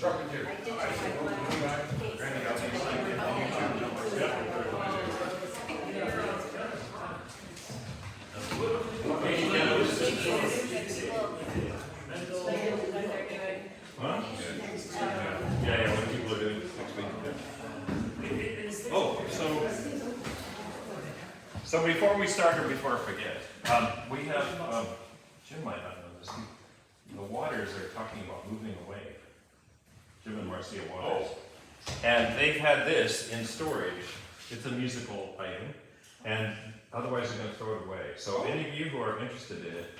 Truck and two. I did check Huh? Yeah, what people are doing next week. Oh, so before we start, or before I forget, we have, Jim might not know this, the Waters are talking about moving away. Jim and Marcia Waters. And they've had this in storage. It's a musical item, and otherwise they're going to throw it away. So any of you who are interested in it,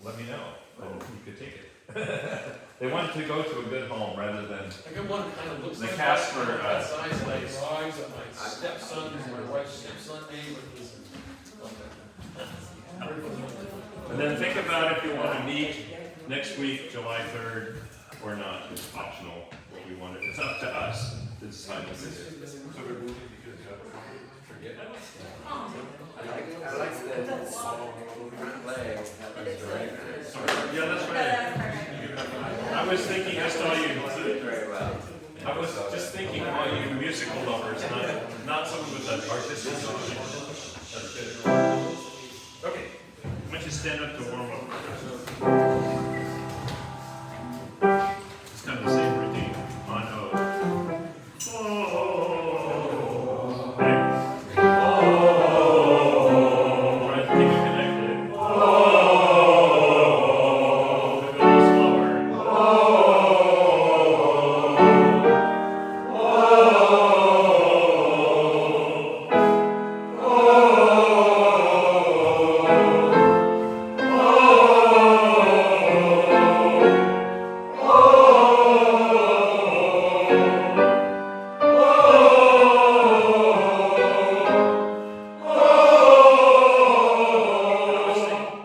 let me know, and you could take it. They wanted to go to a good home rather than I got one kind of looks the like Casper that size, like place. drawings that my stepson, my wife's stepson made with his. And then think about if you want to meet next week, July 3rd, or not. It's optional what we want. It's up to us to decide what to do. I like the front leg. Yeah, that's right. I was thinking just all you. Very well. I was just thinking all you musical lovers, not someone with an artistic knowledge. That's good. Okay, why don't you stand up to warm up? It's kind of the same routine. On O. Try to keep it connected. A little slower.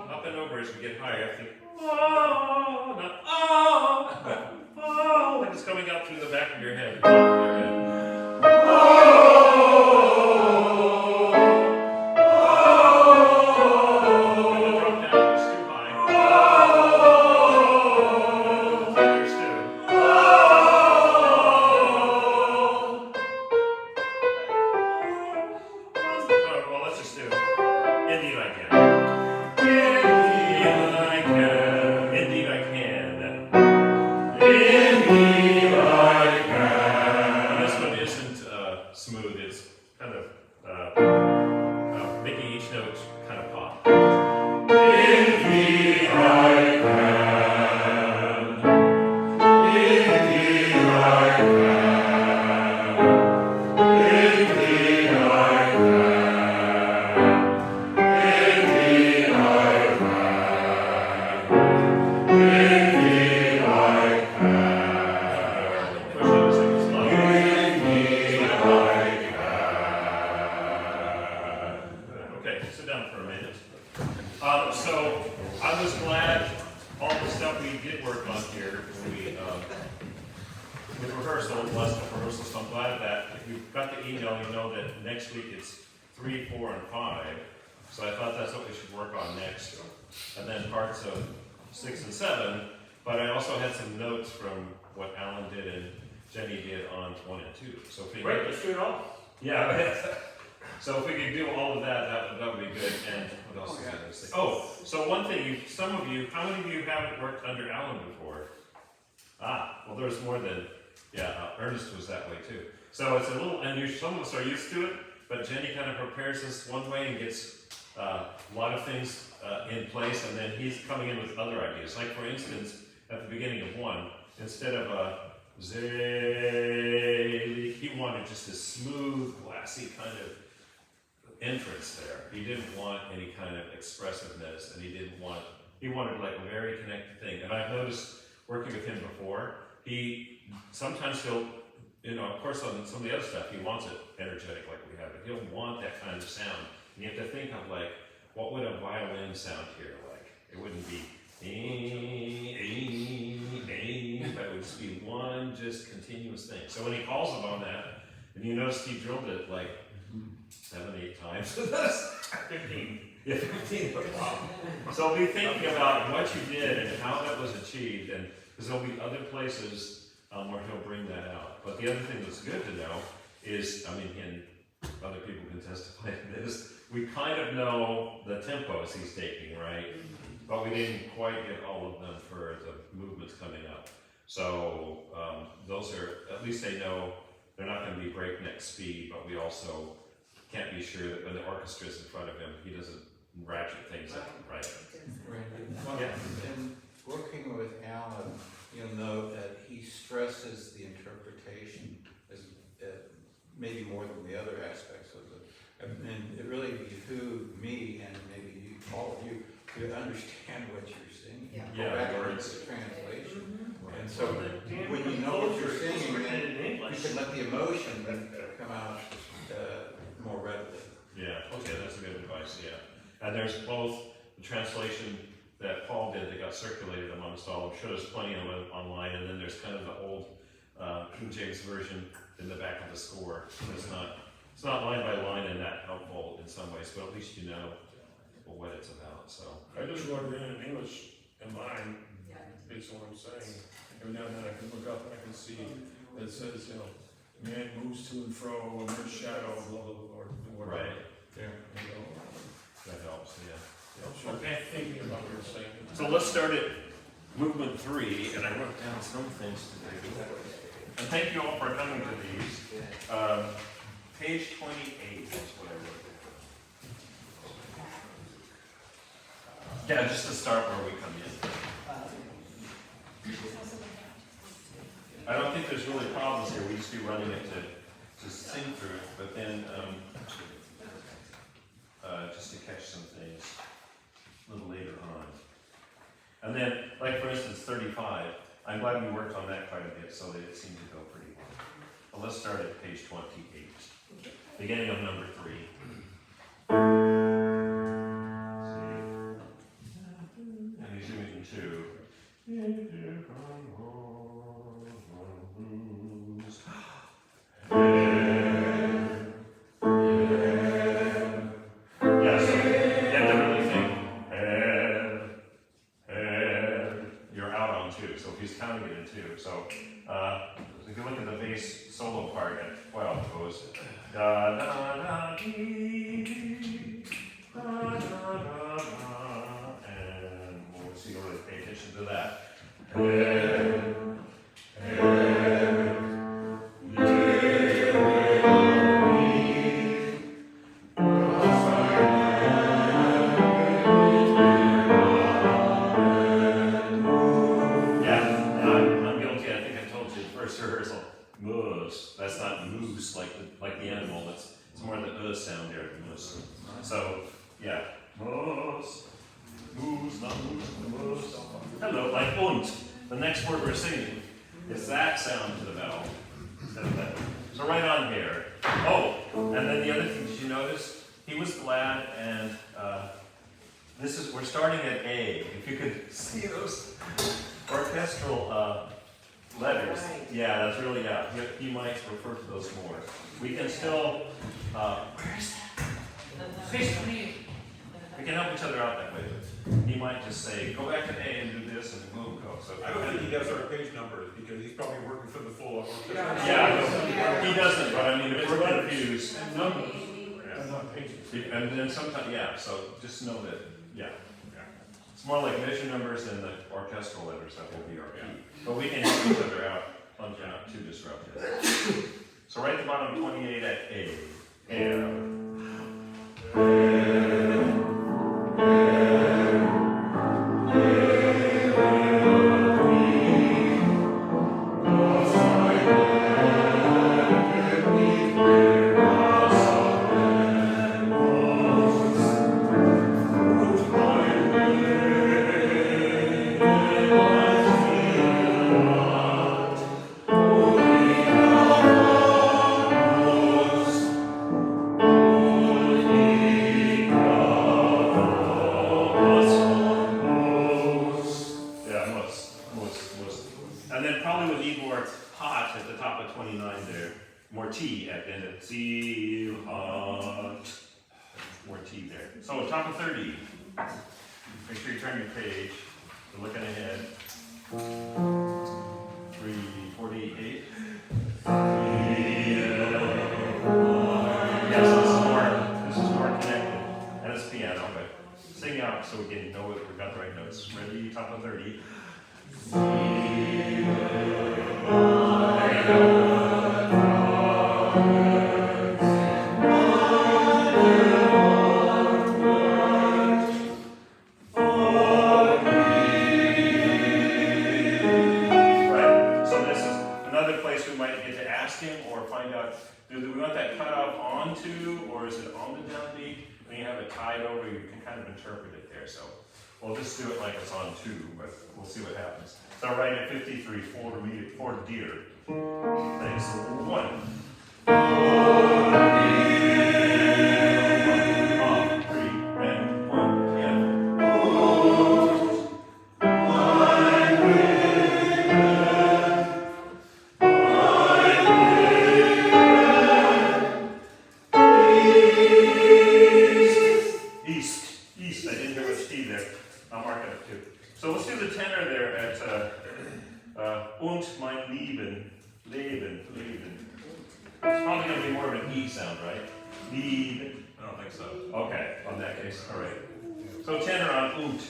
Up and over as we get higher, I think, oh, not oh, but oh, like it's coming out through the back of your head. The top of your head. And the drop down is too high. The tenors too. Oh, well, let's just do Indeed I Can. Indeed I can. Indeed I can. Indeed I can. This one isn't smooth. It's kind of making each note kind of pop. Indeed I can. Indeed I can. Indeed I can. Indeed I can. Indeed I can. Push it a second slower. Indeed I can. Okay, sit down for a minute. So I was glad all the stuff we did work on here, with rehearsal, less of rehearsal, so I'm glad that if you got the email, you know that next week it's 3, 4, and 5. So I thought that's what we should work on next. And then parts of 6 and 7. But I also had some notes from what Alan did and Jenny did on 1 and 2. So if we Right, let's do it all. yeah. So if we could do all of that, that would be good. And what else is I going to say? Oh, so one thing, some of you, how many of you haven't worked under Alan before? Well, there's more than, Ernest was that way too. So it's a little unusual. Some of us are used to it, but Jenny kind of prepares us one way and gets a lot of things in place, and then he's coming in with other ideas. Like for instance, at the beginning of 1, instead of a zay, he wanted just a smooth, glassy kind of entrance there. He didn't want any kind of expressiveness, and he wanted like a very connected thing. And I've noticed working with him before, sometimes he'll, of course on some of the other stuff, he wants it energetic like we have, but he'll want that kind of sound. And you have to think of like, what would a violin sound here like? It wouldn't be, but it would just be one just continuous thing. So when he calls upon that, and you notice he drilled it like 7, 8 times. 15. Yeah, 15. So be thinking about what you did and how that was achieved, and because there'll be other places where he'll bring that out. But the other thing that's good to know is, I mean, and other people can testify to this, we kind of know the tempos he's taking, right? But we didn't quite get all of them for the movements coming up. So those are, at least they know they're not going to be breakneck speed, but we also can't be sure that when the orchestra's in front of him, he doesn't ratchet things up, right? Well, in working with Alan, you'll note that he stresses the interpretation as maybe more than the other aspects of it. And it really behooved me and maybe you, all of you, to understand what you're singing. Yeah, Go back and words. read the translation. Right. And so when you know what you're singing, then you can let the emotion come out more readily. Yeah, okay, that's a good advice, yeah. And there's both the translation that Paul did that got circulated amongst all, I'm sure there's plenty of it online, and then there's kind of the old King James version in the back of the score. It's not line by line and that helpful in some ways, but at least you know what it's about, so. I just wrote it in English in mine, based on what I'm saying. Every now and then I can look up and I can see that it says, you know, man moves to and fro, and there's shadow, blah, blah, blah, or whatever. Right. Yeah. You know, That helps, yeah. I'm sure thinking about what you're saying. So let's start at movement 3, and I wrote down some things to do. And thank you all for coming to these. Page 28 is what I wrote down. Yeah, just to start where we come in. I don't think there's really problems here. We just be running it to sing through it, but then just to catch some things a little later on. And then, like for instance, 35. I'm glad we worked on that quite a bit, so that it seemed to go pretty well. But let's start at page 28, beginning of number 3. And he's doing 2. Yeah, so you have to really think, you're out on 2, so he's counting it in 2. So if you look at the bass solo part at 12, it goes da da da dee, da da da da, and we'll see, you really pay attention to that. That's not moose like the animal. It's more the sound there, moose. So yeah, moose, moose, not moose, moose. Hello, like und. The next word we're singing is that sound to the vowel instead of that. So right on here. Oh, and then the other thing, did you notice? He was glad, and we're starting at A. If you could see those orchestral letters. Right. Yeah, that's really, yeah. He might refer to those more. We can still, where's that? We can help each other out that way, but he might just say, go back to A and do this, and boom, go. So I don't think he does our page numbers because he's probably working for the full orchestra. yeah, he doesn't, but I mean, if we're confused, Numbers, yeah. and not pages. And then sometimes, yeah, so just know that, yeah. It's more like measure numbers than the orchestral letters that will be our key. But we can help each other out, plunge out too disruptive. So right at the bottom, 28 at A. And then probably would need more hot at the top of 29 there. More T at the end of seal hot. More T there. So top of 30. Make sure you turn your page. You're looking ahead. 3, 48. Yeah, so this is more connected. And it's piano, but sing out so we can know that we've got the right notes. Ready, top of 30. There you go. Do we want that cut off onto, or is it on the downbeat? When you have it tied over, you can kind of interpret it there. So we'll just do it like it's on 2, but we'll see what happens. So right at 53, 4 to deer. Thanks. 1. 3, and 1, yeah. East. I didn't hear much T there. I'll mark it up too. So let's do the tenor there at und mein Leben. It's probably going to be more of an E sound, right? Lieben. I don't think so. Okay, on that case, all right. So tenor on und.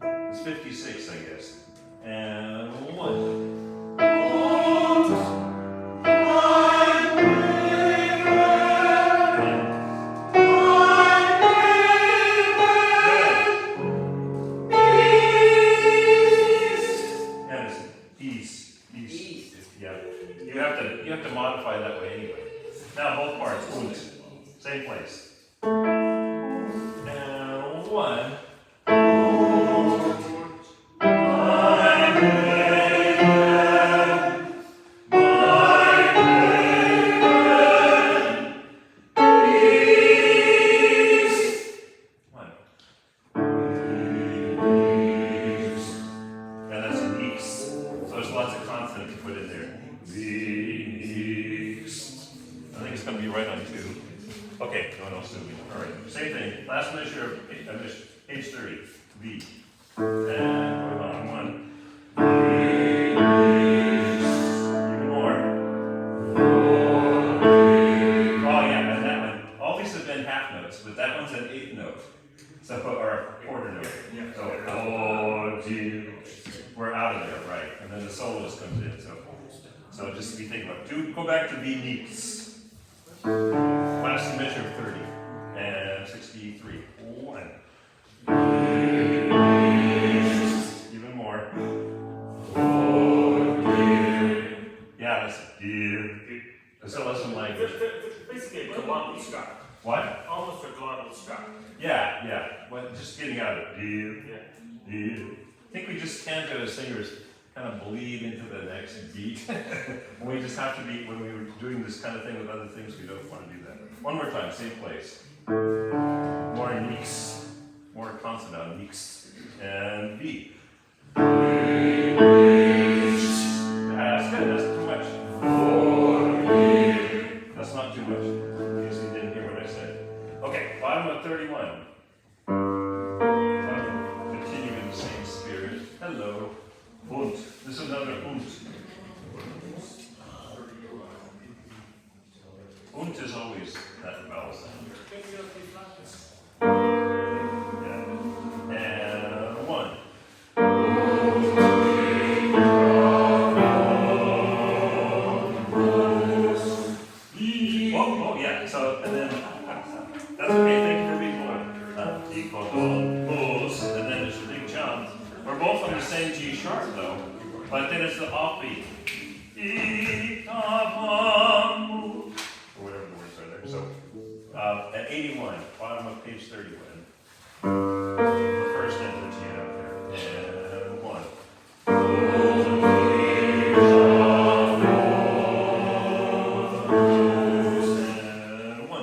It's 56, I guess. And 1. You have to modify that way anyway. Now both parts, und, same place. And 1. And that's an east. So there's lots of consonants to put in there. I think it's going to be right on 2. Okay, no one else doing it. All right, same thing. Last measure of page 30. V. And going on 1. Even more. Oh yeah, and that one. All these have been half notes, but that one's an 8th note. So or a quarter note. So we're out of there, right? And then the soloist comes in. So just be thinking about it. Go back to V needs. Last measure of 30 and 63. 1. Even more. Yeah, that's it's a lesson language. Basically a glottal stop. What? Almost a glottal stop. Yeah. Well, just getting out of it. Yeah. I think we just tend to, as singers, kind of bleed into the next beat. We just have to be, when we were doing this kind of thing with other things, we don't want to do that. One more time, same place. More neeks. More consonant neeks. And B. That's good, that's too much. That's not too much. In case you didn't hear what I said. Okay, bottom of 31. Continue in the same spirit. Hello. Und. This is another und. Und is always that vowel sound. Yeah. And 1. Oh, yeah. So, and then, that's okay. Thank you for being born. And then there's the big jump. We're both on the same G sharp, though. But then it's the offbeat. Or whatever the words are there. So, at 81, bottom of page 31. The first end of the G out there. And 1. And 1.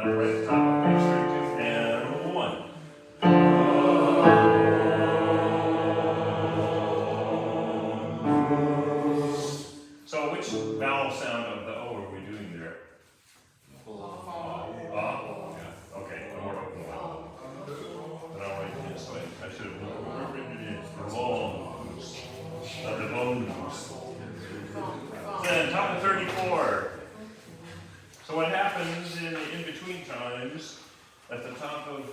right at the top of page 32, and 1. So which vowel sound of the O are we doing there? Yeah. Okay, a more open one. But I'll write it this way. I should have written it in revolves. Not revolves. Then top of 34. So what happens in the in-between times at the top of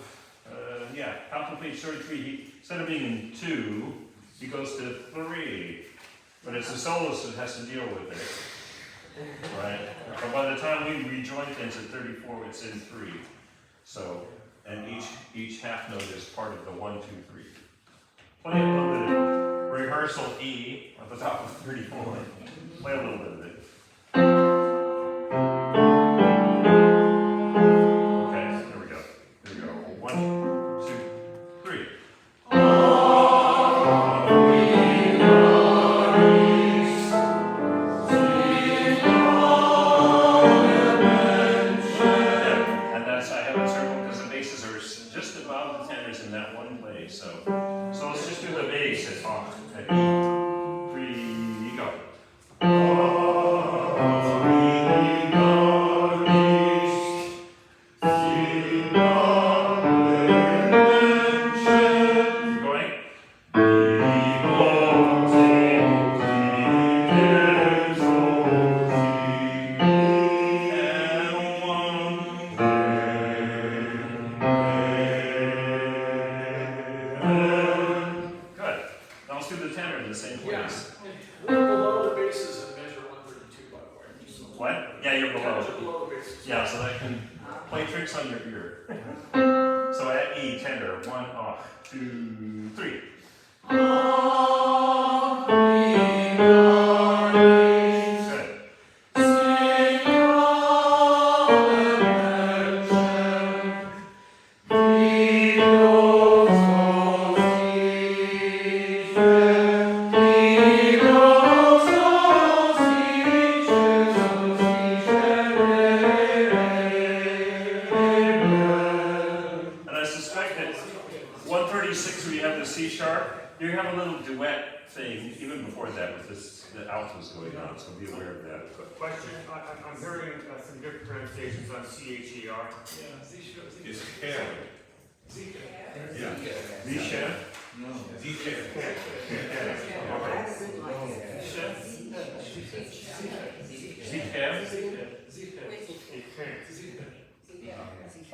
top of page 33, instead of being in 2, he goes to 3. But it's the soloist that has to deal with it. Right? But by the time we rejoin things at 34, it's in 3. So, and each half note is part of the 1, 2, 3. Play a little bit of rehearsal E at the top of 34. Play a little bit of it. Okay, there we go. Here we go. 1, 2, 3. And that's, I have it circled because the basses are just above the tenors in that one place. So let's just do the bass at E. 3, go. Yeah, so that can play tricks on your ear. So at E, tenor, 1, 2, 3. You have a little duet thing even before that with this, the altos going on, so be aware of that. Question, I'm hearing some different pronunciations on C-H-E-R. It's care. Yeah. Z-Chef? No. Z-care.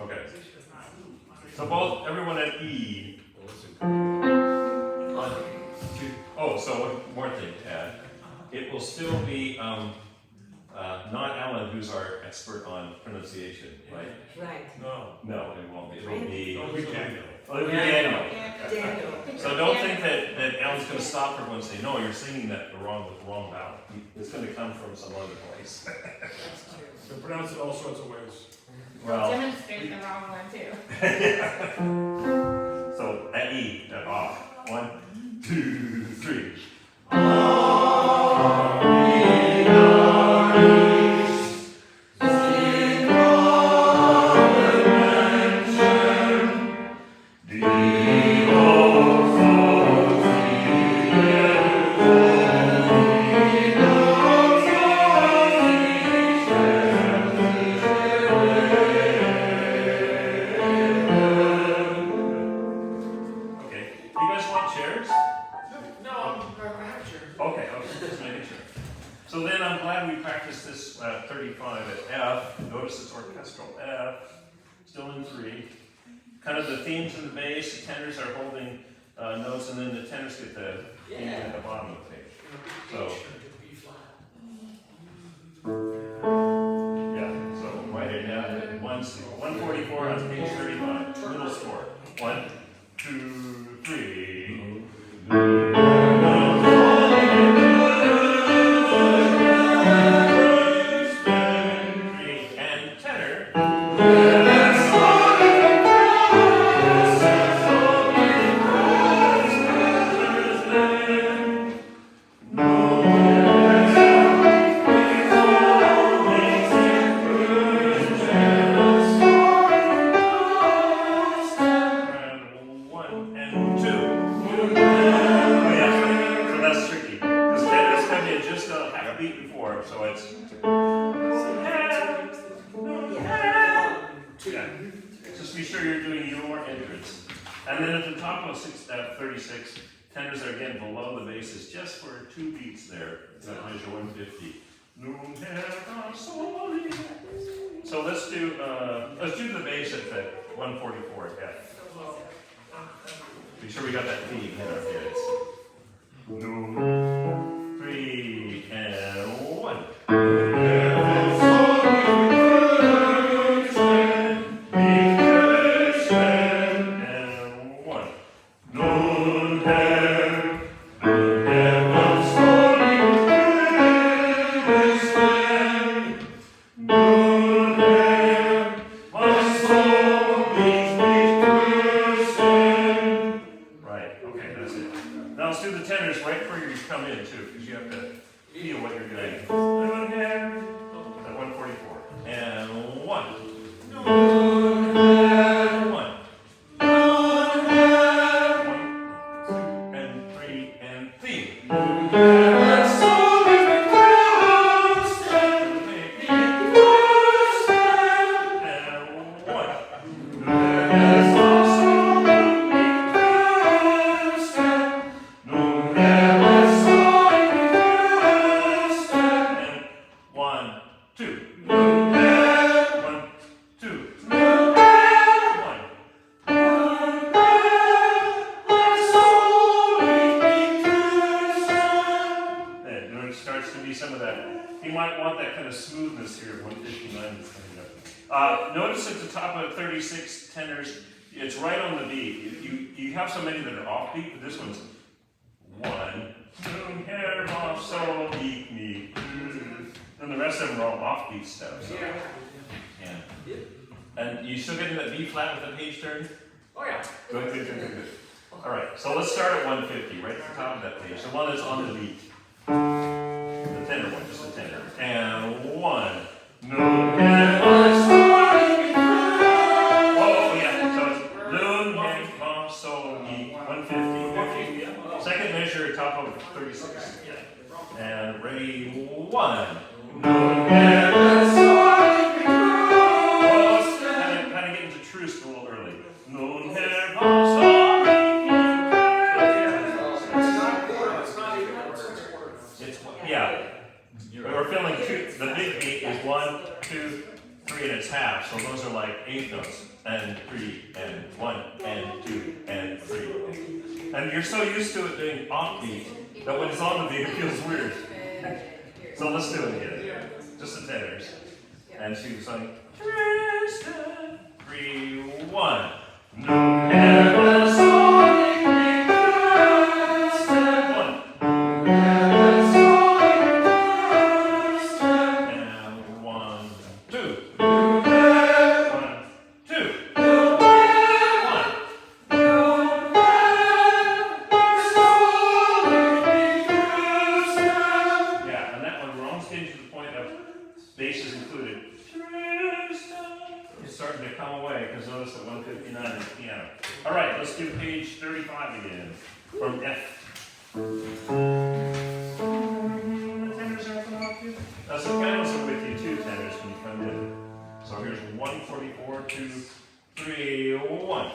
Okay. So both, everyone at E. Oh, so one more thing to add. It will still be not Alan, who's our expert on pronunciation, right? Right. No, it won't be. It'll be Daniel. It'll be Daniel. So don't think that Alan's going to stop everyone and say, no, you're singing that with the wrong vowel. It's going to come from some other place. That's true. So pronounce it all sorts of ways. Well, Demonstrate the wrong one too. so at E, at off. 1, 2, 3. So then I'm glad we practiced this 35 at F. Notice it's orchestral F, still in 3. Kind of the themes in the bass, the tenors are holding notes, and then the tenors get the theme at the bottom of the page. So, yeah, so write it down at 144 on page 35, middle score. 1, 2, 3. sure you're doing your entrance. And then at the top of 36, tenors are again below the basses, just for 2 beats there. That measure 150. So let's do the bass at the 144. Yeah. Be sure we got that theme in our heads. 2, 3, and 1. Notice at the top of 36 tenors, it's right on the beat. You have so many that are off beat, but this one's 1, 2, here, off, so, beat, me. And the rest of them are all off beat stuff. So. Yeah. And you still getting that B flat with the page turn? Oh yeah. Good. All right, so let's start at 150, right at the top of that page. The one that's on the beat. The tenor one, just the tenor. And 1, no, second measure, top of 36. And ready, 1. Kind of getting to truce a little early. Yeah. We're feeling the big beat is 1, 2, 3, and it's half. So those are like 8 notes. And 3, and 1, and 2, and 3. And you're so used to it being off beat that when it's on the beat it feels weird. So let's do it again. Just the tenors. And she was like, 3, 1. No, never saw me. 1. And 1, 2. All right, let's do page 35 again, from F. The tenors are coming off you? Sopranos are with you too, tenors, when you come in. So here's 144, 2, 3, 1.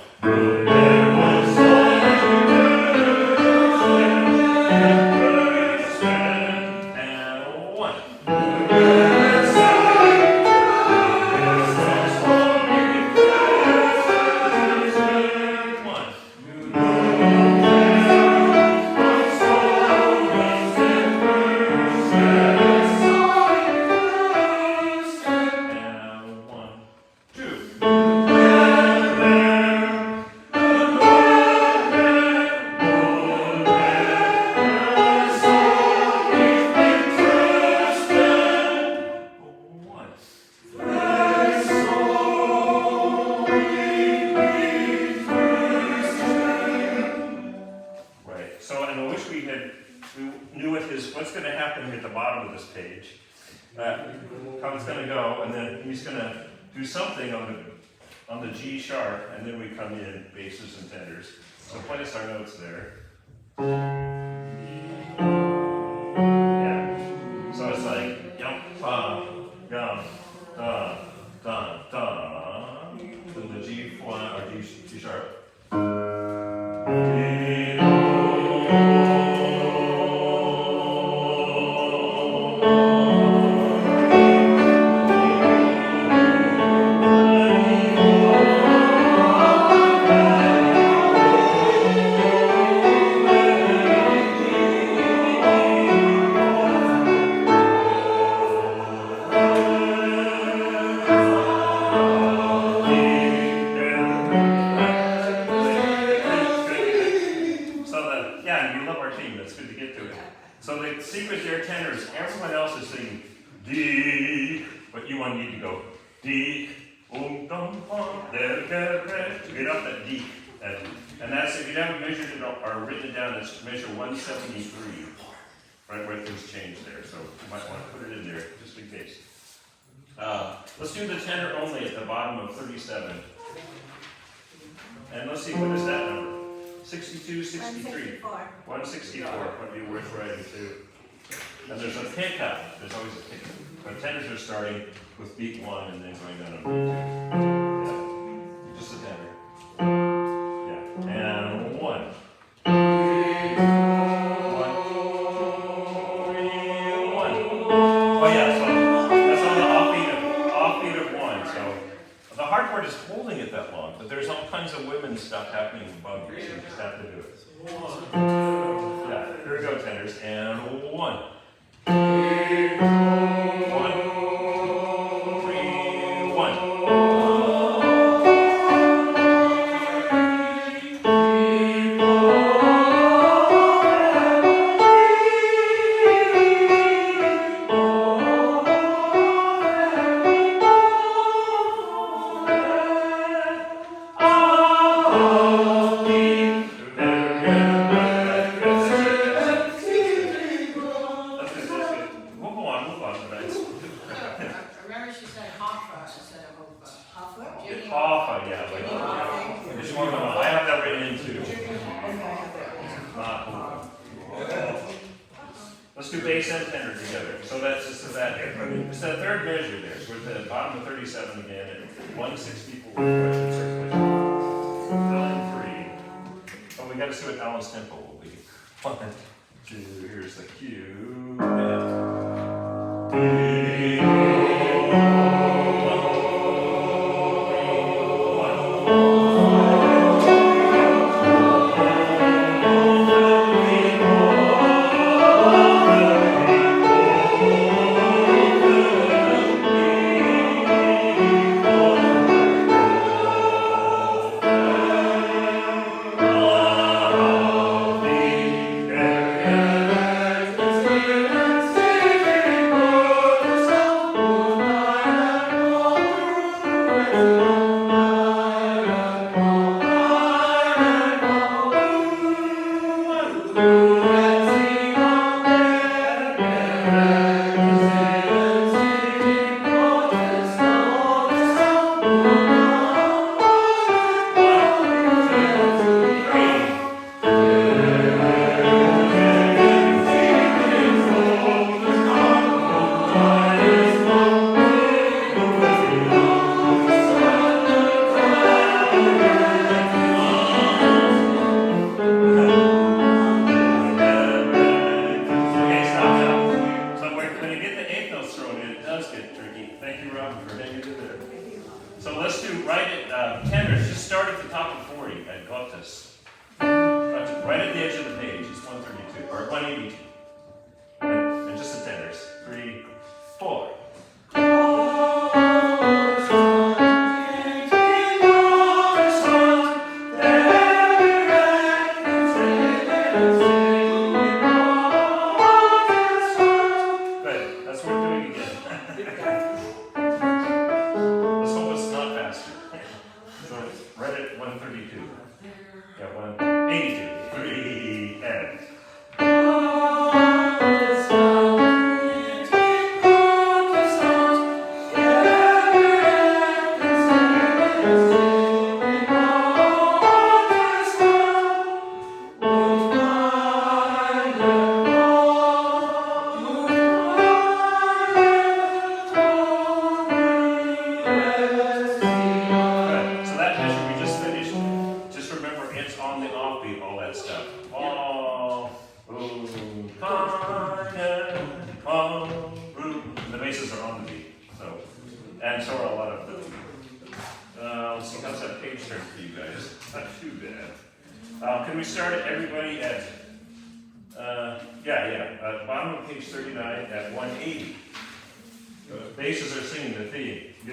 What's going to happen at the bottom of this page? How it's going to go, and then he's going to do something on the G sharp, and then we come in basses and tenors. So place our notes there. Yeah. So it's like yum fa, yum da da da. Then the G flat. D, dum, to get up that D. And that's, if you haven't measured it or written it down, it's measure 173. Right where things change there, so you might want to put it in there just in case. Let's do the tenor only at the bottom of 37. And let's see, what is that number? 62, 63. 164 would be worth writing too. And there's a pickup, there's always a pickup. But tenors are starting with beat 1 and then going down on beat 2. Yeah, just a tenor. Yeah, and 1. Oh yeah, so that's on the offbeat of 1. So the hard part is holding it that long, but there's all kinds of women stuff happening above you, so you just have to do it. Yeah, here we go, tenors, and 1. 1, 3, 1. Let's do bass and tenor together. So that's just that. It's that third measure there. So we're at the bottom of 37 again at 164. Question circulation. Line 3. Oh, we got to see what Alan's tempo will be. 1, 2. Here's the cue. Can we start at everybody at, bottom of page 39 at 180. Basses are singing the theme. And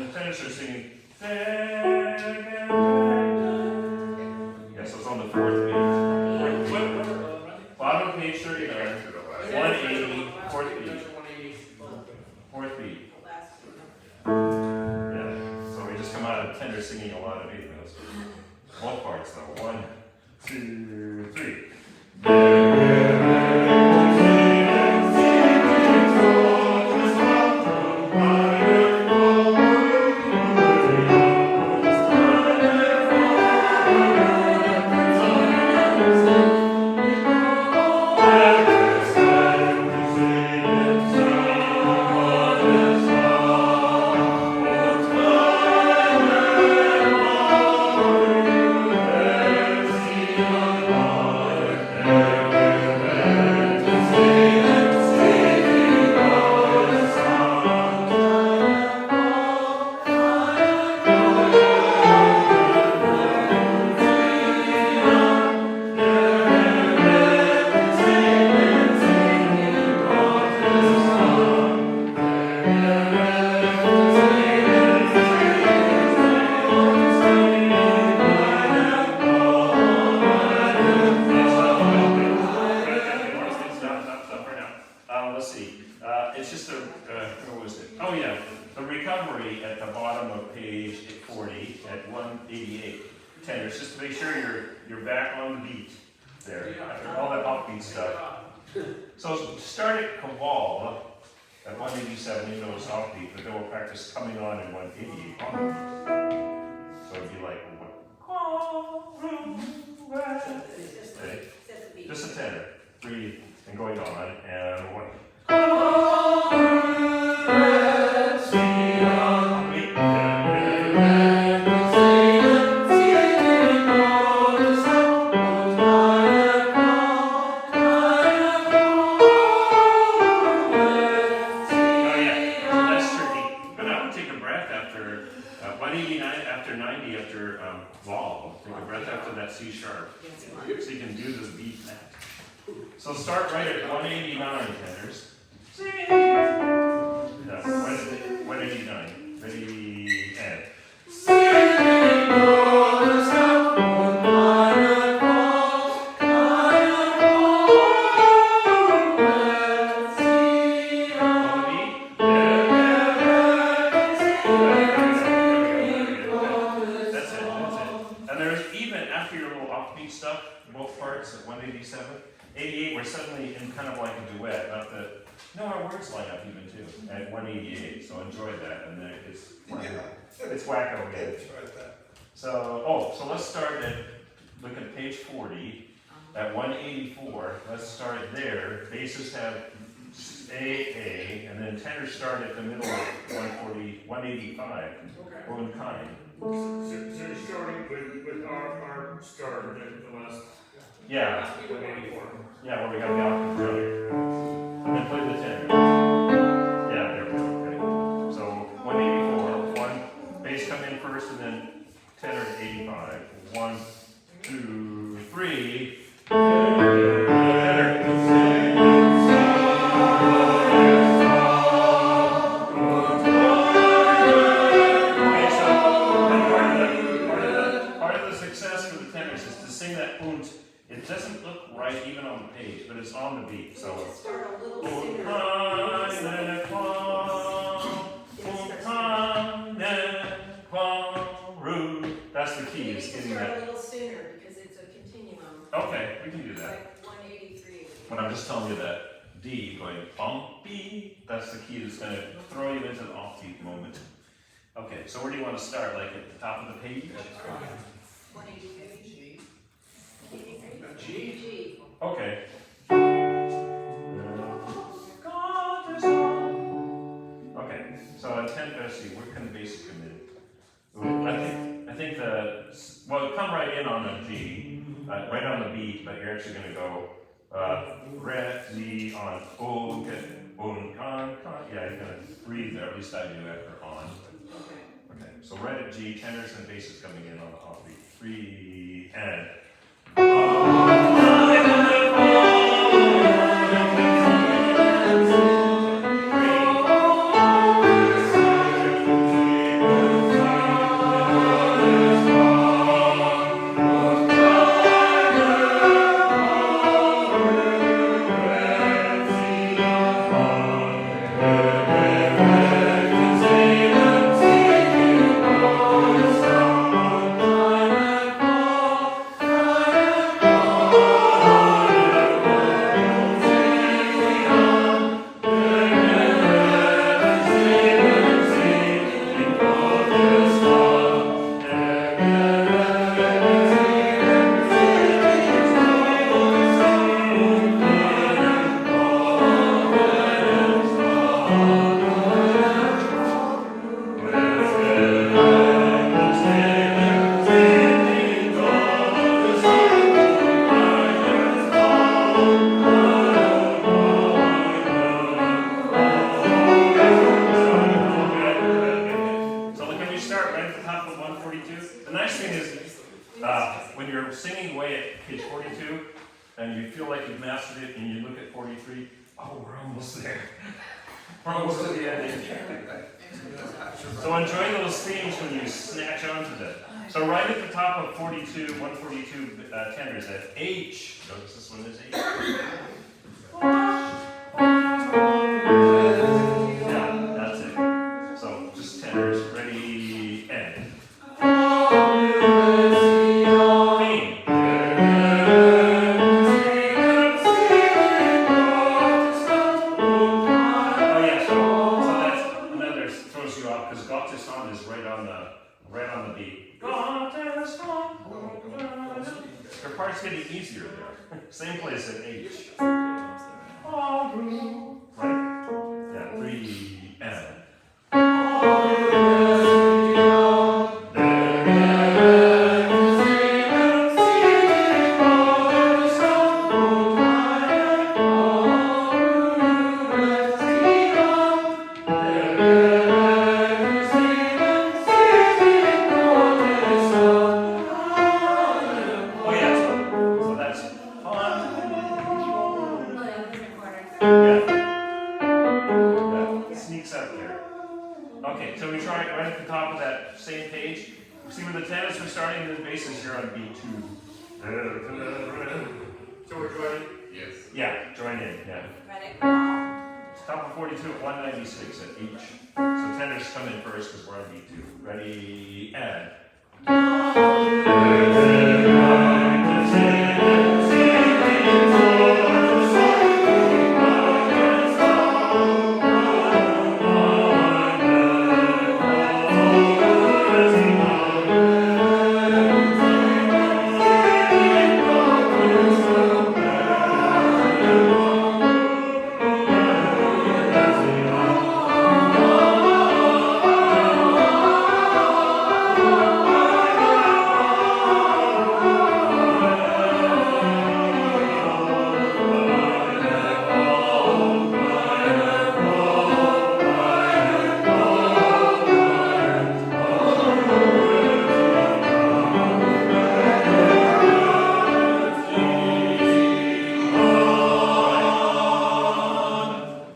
the tenors are singing. Yeah, so it's on the 4th beat. Bottom of page 39, 180, 4th beat. 4th beat. tenor singing a lot of eighth notes. Both parts though. 1, 2, 3. Let's see. It's just a, where was it? Oh yeah, the recovery at the bottom of page 40 at 188. Tenors, just to make sure you're back on the beat there after all that offbeat stuff. So start at Caval at 187, you know it's offbeat, but then we'll practice coming on in 188. So it'd be like, okay. Just a tenor, breathe, and going on, and 1. C sharp, so you can do the beat that. So start right at 189, tenors. No, 189. Ready, and. Stuff, both parts at 187. 88, we're suddenly in kind of like a duet, not the, no, our words line up even too, at 188, so enjoy that, and then it's wacko again. So, so let's start at, look at page 40, at 184, let's start there. Basses have A, and then tenors start at the middle of 140, 185, or in kind. So you're starting with our start at the last. Yeah. 184. Yeah, where we got the octave earlier. And then play the tenor. Yeah, there we go. Okay. So 184, 1 bass come in first, and then tenor at 85. 1, 2, 3. It doesn't look right even on the page, but it's on the beat. So that's the key. Is getting that. A little sooner because it's a continuum. Okay, we can do that. Like 183. But I'm just telling you that D going bumpy. That's the key that's going to throw you into the offbeat moment. Okay, so where do you want to start? Like at the top of the page? 183. G. Okay. Okay, so at 10, let's see, where can the bass come in? I think well, come right in on a G, right on the beat, but you're actually going to go re, Z on O, get on, con. Yeah, you're going to breathe there, at least I do after on. Okay, so right at G, tenors and basses coming in on the offbeat. 3, and. when you're singing away at page 42, and you feel like you've mastered it, and you look at 43, oh, we're almost there. We're almost to the ending. So enjoy those themes when you snatch onto them. So right at the top of 42, 142 tenor is that H. Notice this one is H. Yeah, that's it. So just tenors. Ready, end. Main. Oh yeah, so that's another throws you off because Gottes on is right on the beat. Gottes on. Her part's getting easier there. Same place at H. Right? Yeah, 3 and. Oh yeah, so that's on. Yeah. Yeah, sneaks up there. Okay, so we try it right at the top of that same page. See where the tenors are starting and the basses here on B2. So we're joining? Yes. Yeah, join in, yeah. Ready? Top of 42 at 196 at each. So tenors come in first because we're on B2. Ready, and.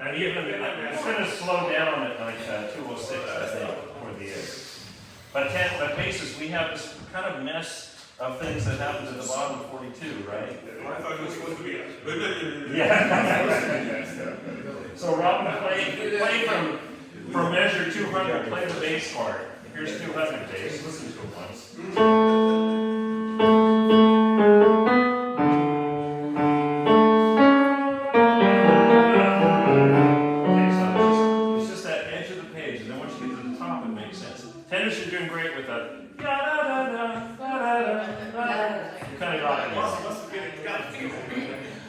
And even, it's going to slow down at like 206, I think, for the end. But basses, we have this kind of mess of things that happens at the bottom of 42, right? I thought it was supposed to be. Yeah. So Robin, play from measure 200, play the bass part. Here's 200 bass, listen to it once. Okay, so it's just that edge of the page, and then once you get to the top, it makes sense. Tenors are doing great with that. You kind of got it.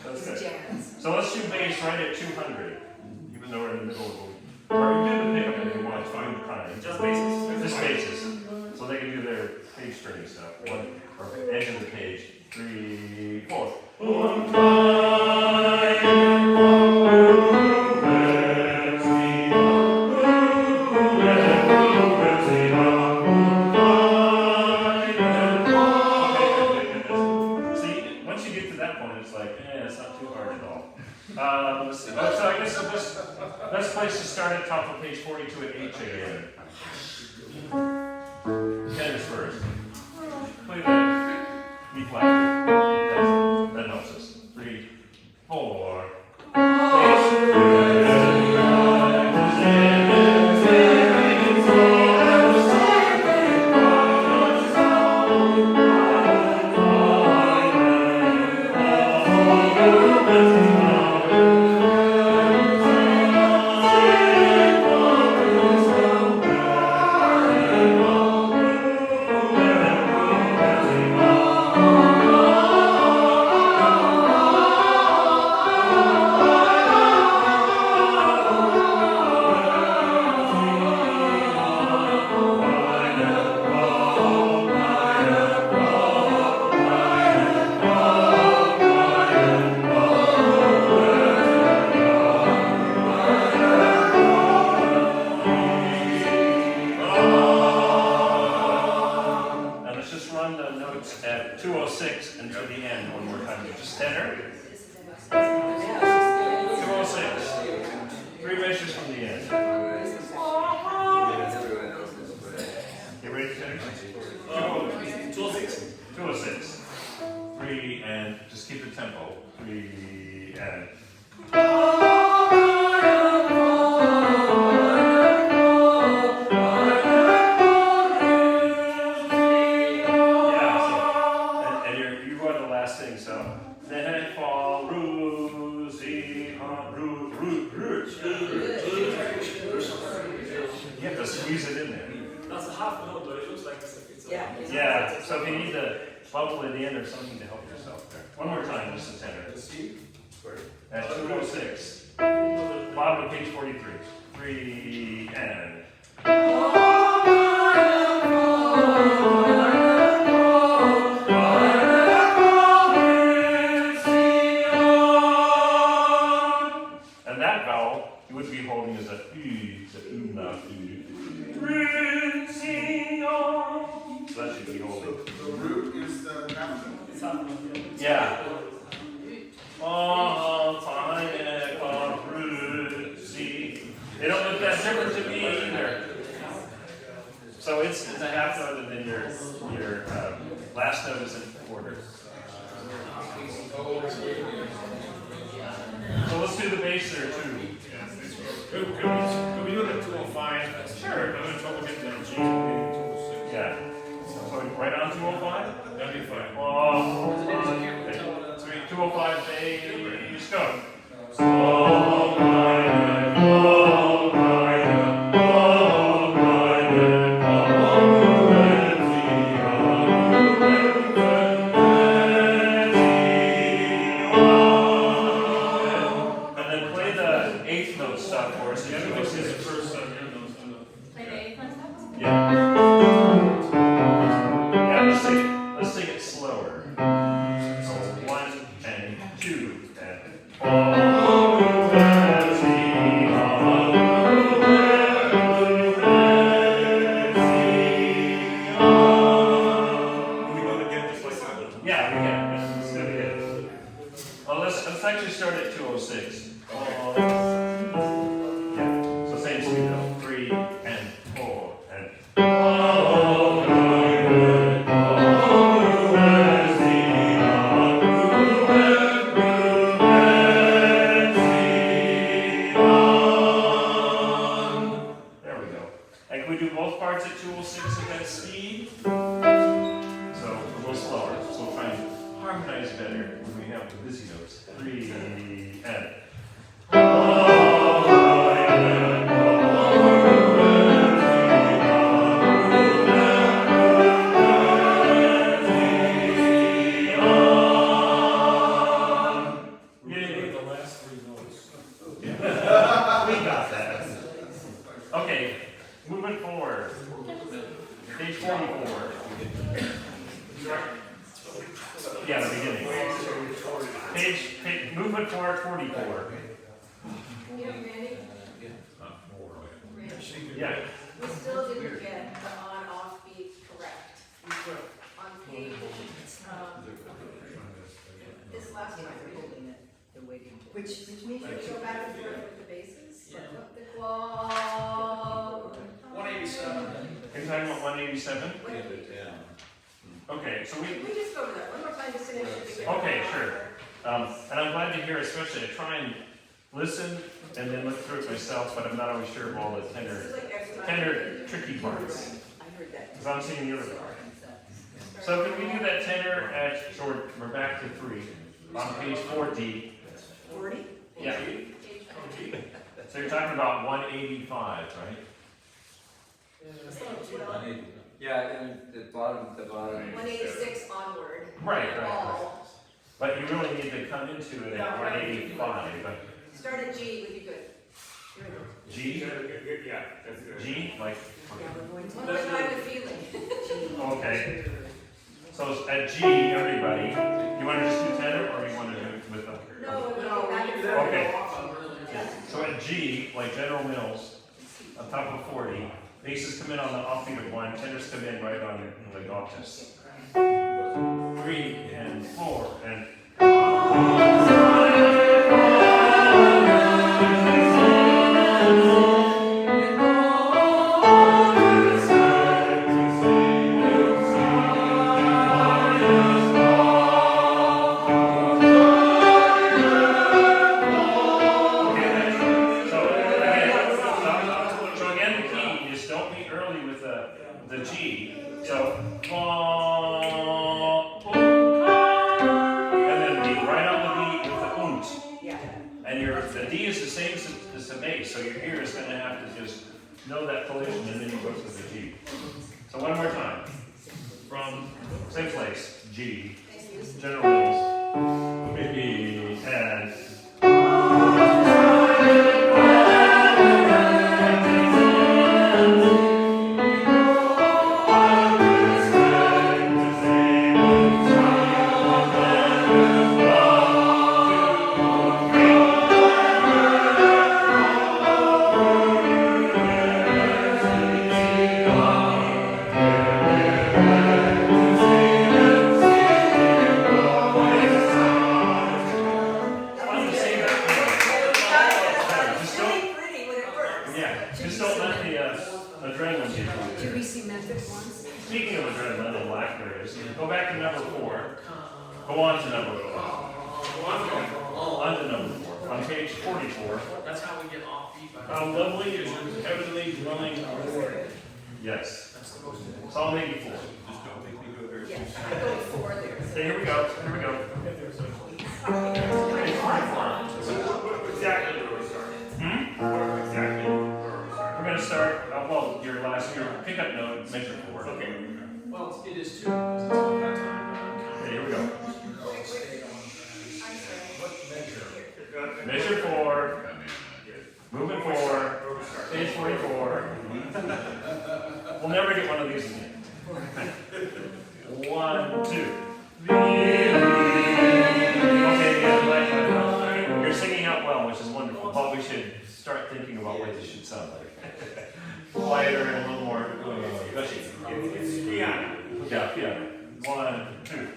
That's good. Jazz. So let's do bass right at 200, even though we're in the middle of the. Or you do the pickup if you want, it's fine, kind. Just bases. Just bases. So they can do their page turning stuff. One, perfect. Edge of the page. 3, 4. See, once you get to that point, it's like, it's not too hard at all. Let's see. So I guess the best place to start at top of page 42 at H again. Tenors first. Play that B flat. That helps us. 3, 4. 206 and to the end one more time. Just tenor. This is a- 206. 3 measures from the end. Get ready to finish? 206. 206. 3 and just keep the tempo. 3 and. You go to the last thing, so. Then fall, you have to squeeze it in there. That's a half note, but it looks like it's a. Yeah, so if you need to bubble it in or something to help yourself there. One more time, just a tenor. At 206. Bottom of page 43. 3 and. And that vowel you would be holding as a U, the not U. So that should be holding. The root is the caption. It's half note, yeah. Yeah. Oh, fine, they don't look that different to me either. So it's a half note and then your last note is in order. So let's do the bass there too. Could we do it at 205? Sure. I'm having trouble getting that G. Yeah. So right on 205? That'd be fine. 205 bass, go. Let's sing it slower. So 1 and 2 and yeah, we can. Let's do it again. Well, let's actually start at 206. Yeah. So same speed though. 3 and 4 and. Parts at 206 at that speed. So a little slower. So we'll try and harmonize better when we have the busy notes. 3 and. The last 3 notes. We got that. Okay. Moving forward, page 44. Yeah, the beginning. Movement forward, 44. You know, Randy, Yeah. we still didn't get the on-off beat correct. On page, this last time, which means we go back and forth with the bases. The qual. 187. You're talking about 187? Okay, so We just go to that one more time just to make sure we get. okay, sure. And I'm glad to hear, especially, I try and listen and then look through it myself, but I'm not always sure of all the This tenor is like extra time. tricky parts. I heard that. Because I'm seeing the other part. So can we do that tenor at, so we're back to 3, on page 40. 40? Yeah. Page 40. So you're talking about 185, right? Yeah, and the bottom. 186 onward. Right. All. But you really need to come into it at 185. Start at G would be good. G? Yeah, that's good. G? Like, One more time with feeling. okay. So at G, everybody, you want to just do tenor or you want to do it with them? No, we'll go back and forth. Okay. Yeah. So at G, like General Mills, on top of 40, basses come in on the offbeat of 1, tenors come in right on the off test. 3, and 4, and so again, the key is don't be early with the G. So, and then be right on the beat with the oont. Yeah. And the D is the same as the bass, so your ear is going to have to just know that collision, and then you go to the G. So one more time. From same place, G, general rhythms, B, and speaking of adrenaline and blackberries, go back to number 4. Go on to number 4. On to number 4. On page 44. That's how we get off beat by. How lovely is your heavenly dwelling, Lord. Yes. That's the most important. Psalm 84. Just don't make me go there. Yeah, I go to 4 there. Okay, here we go. Here we go. Exactly where we started. Exactly. We're going to start, your pickup note, measure 4. Okay. Well, it is too, because it's all that time. Okay, here we go. What measure? Measure 4. Moving 4. Page 44. We'll never get one of these again. 1, 2. Okay, yeah, you're singing out well, which is wonderful, but we should start thinking about what this should sound like. Quieter and a little more gushy. It's piano. Yeah, piano. 1, 2.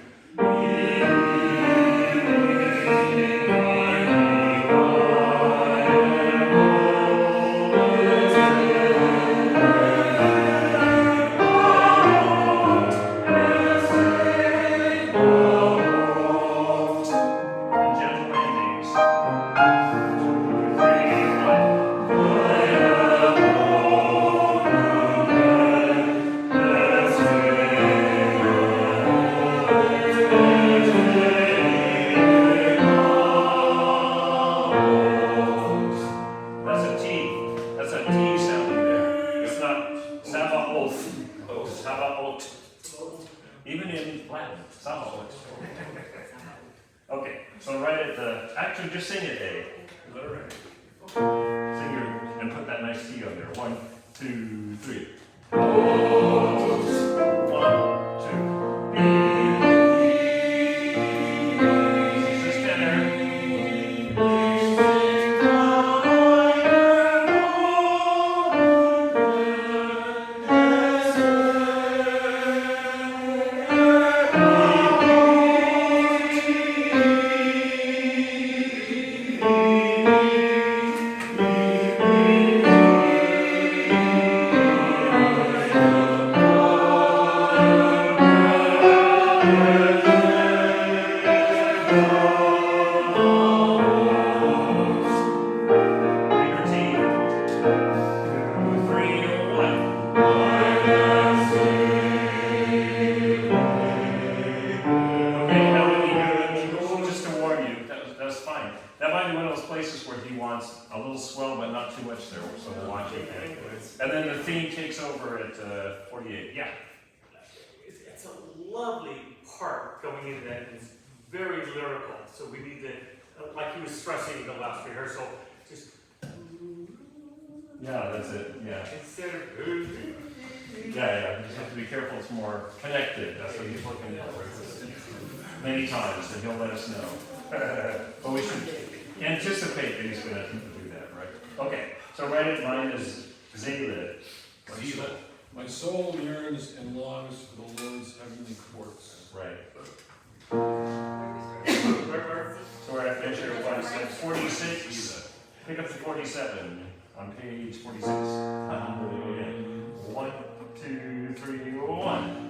Even in Latin, Sabo. Okay, so right at the, actually just sing it, Dave. Is that all right? Sing your, and put that nice T on there. 1, 2, 3. 1, 2. This is tenor. And then the theme takes over at 48. Yeah. It's a lovely part going into that, and it's very lyrical. So we need to, like he was stressing in the last rehearsal, just. Yeah, that's it. Yeah. Instead of. Yeah. You just have to be careful. It's more connected. That's what he's looking for. Many times, and he'll let us know. But we should anticipate that he's going to do that, right? Okay. So right in line is Zalid. My soul yearns and longs for the Lord's heavenly courts. Right. So we're at page 46, pick up to 47, on page 46. We'll go again. 1, 2, 3, 1.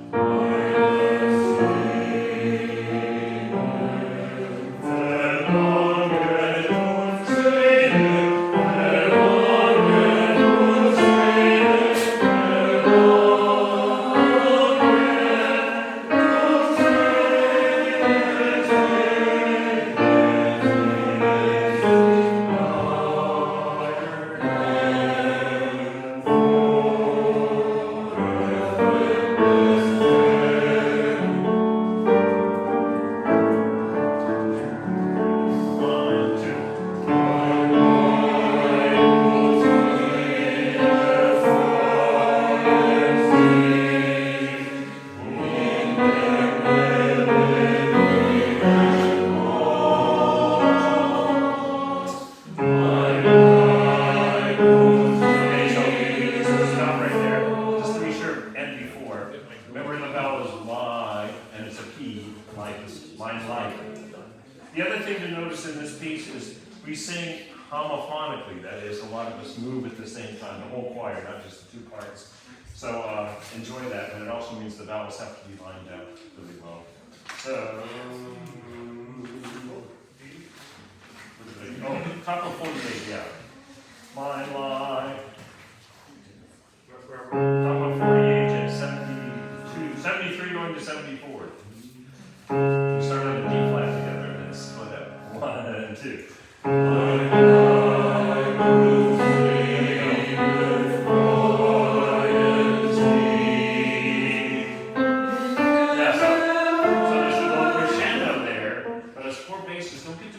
The other thing to notice in this piece is we sing homophonically, that is, a lot of us move at the same time, the whole choir, not just the two parts. So enjoy that, but it also means the vowels have to be lined out really well. So, top of 48, yeah. Line. Top of 48 and 72, 73 going to 74. We start on a D flat together and then split up. 1 and 2.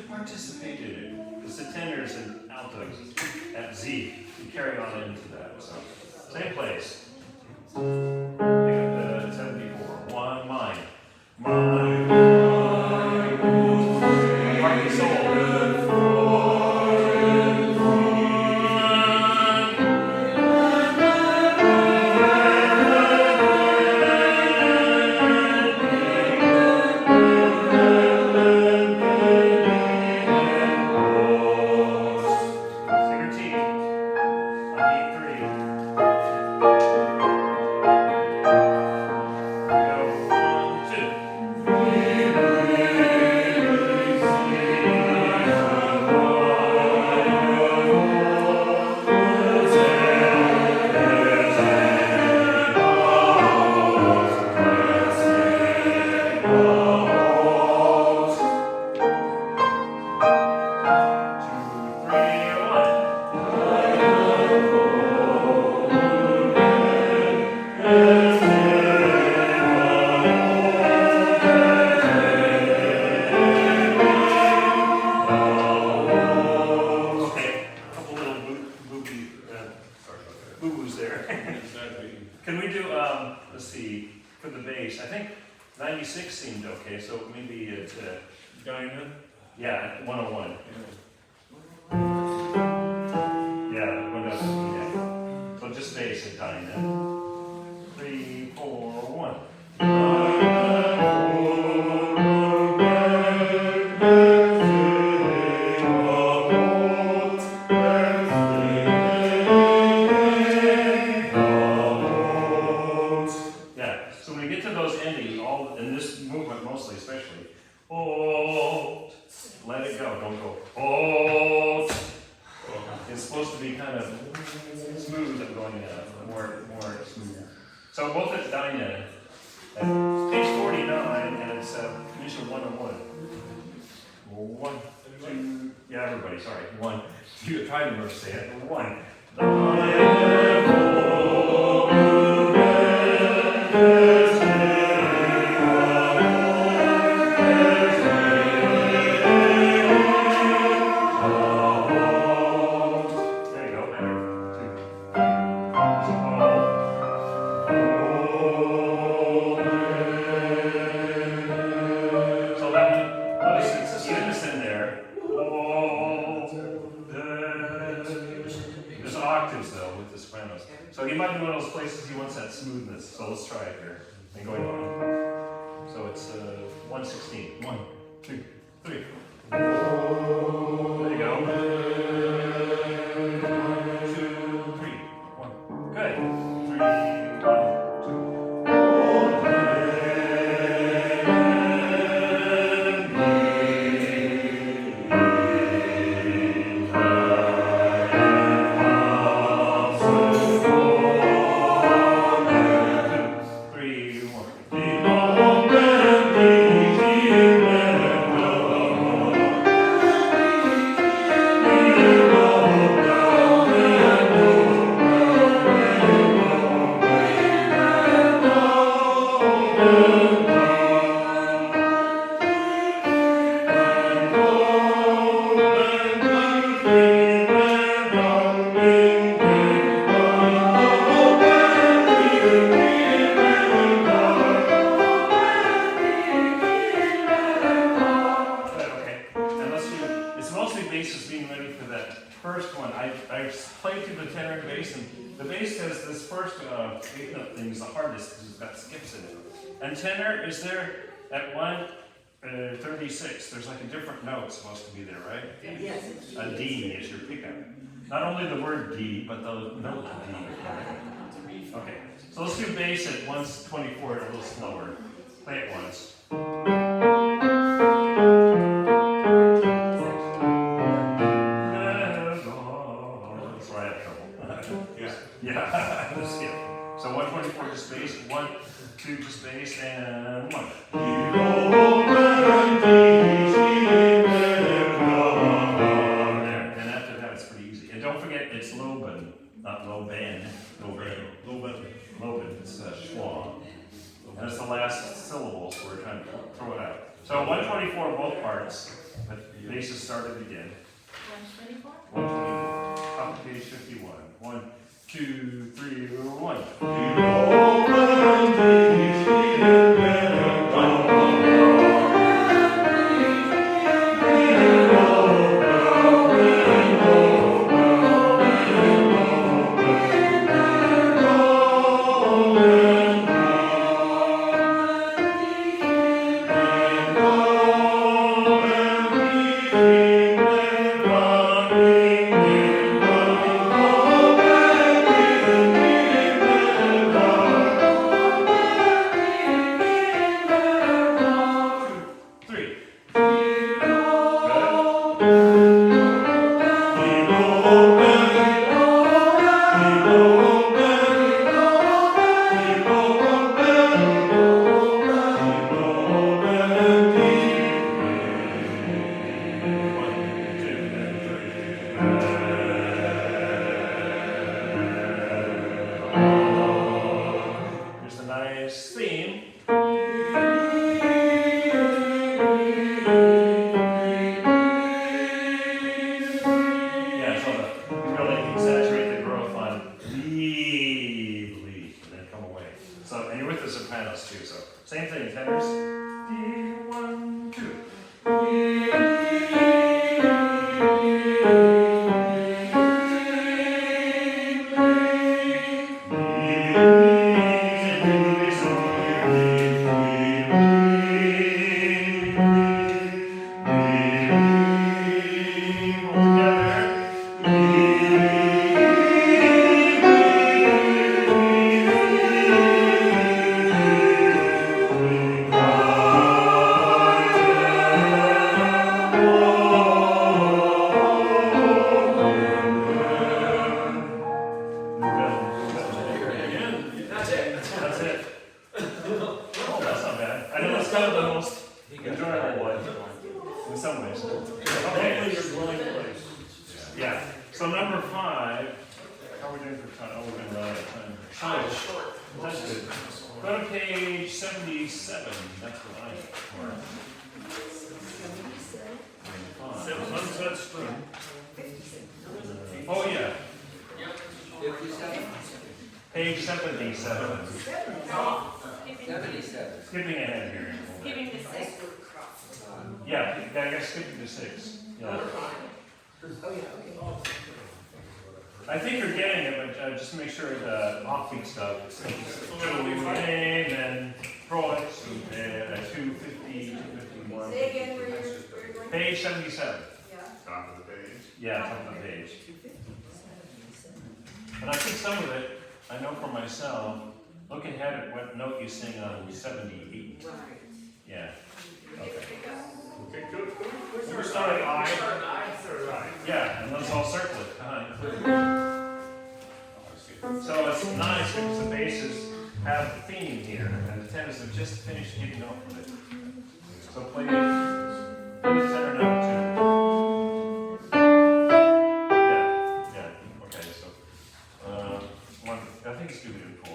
Participate in it. It's the tenors and altos at Z. You carry on into that. So, same place. Pick up the 74. 1, mine. Mine. Heart and soul. Can we do, let's see, for the bass, I think 96 seemed okay, so maybe it's, Dinah? yeah, 101. Yeah, 101, yeah. So just bass and Dinah. 3, 4, 1. Mostly, especially, oh, let it go, don't go, oh. It's supposed to be kind of smooth and going more smooth. So both at Dinah, at page 49, and it's condition 101. 1, 2, yeah, everybody, sorry. 1, 2, try to remember to say it. 1. Octaves though. smoothness. So let's try it here. And going on. So it's 116. 1, 2, 3. There you go. 1, 2, 3. 1. Good. 3, tenor is there at 136. There's like a different note supposed to be there, right? Yes. A D is your pickup. Not only the word D, but the note D. Okay, so let's do bass at 124, a little slower. Play it once. That's why I have trouble. Yeah. Skip. So 124 just bass, 1, 2 just bass, and 1. There. And after that, it's pretty easy. And don't forget, it's Loben, not Loban. Loben. It's schwa. And that's the last syllable, so we're trying to throw it out. So 124 both parts, but bass has started again. 124? 124. Top of page 51. 1, 2, 3, 1. Page 77. 77. Skipping ahead here. Skipping to 6. Yeah, I guess skipping to 6. Yeah. Oh, yeah, okay. I think you're getting it, but just make sure the offbeat stuff. Amen. Troy, 250, 251. Say again where you're going? Page 77. Yeah. Top of the page. Yeah, top of the page. And I think some of it, I know for myself, looking ahead at what note you sing on 78. Right. Yeah. Okay. Okay, good. We're starting I. Third eye. Yeah, and let's all circle it. So it's nice because the basses have a theme here, and the tenors have just finished getting off of it. So play the center note too. Yeah, yeah. Okay, so one. I think it's doing 4.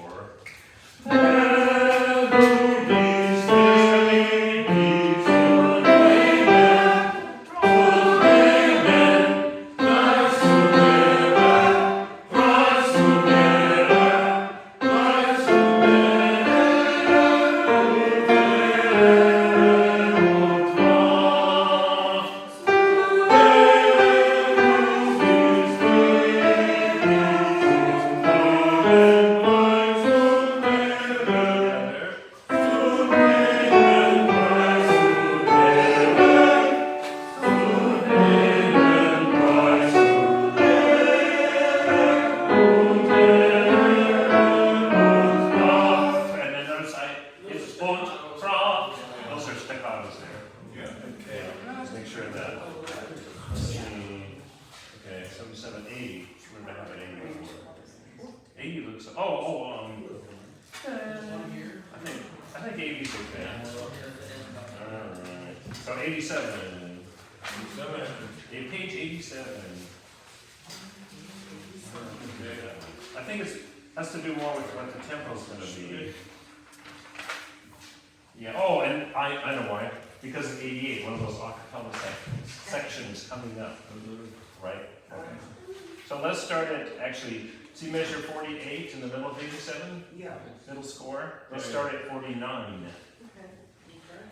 I think 80's okay. Alright, so 87. Page 87. I think it has to do more with what the tempo's gonna be. Yeah, oh, and I know why. Because of 88, one of those acapella sections coming up. Right? Okay. So let's start at, actually, see measure 48 in the middle of 87? Yeah. Middle score. Let's start at 49. Okay.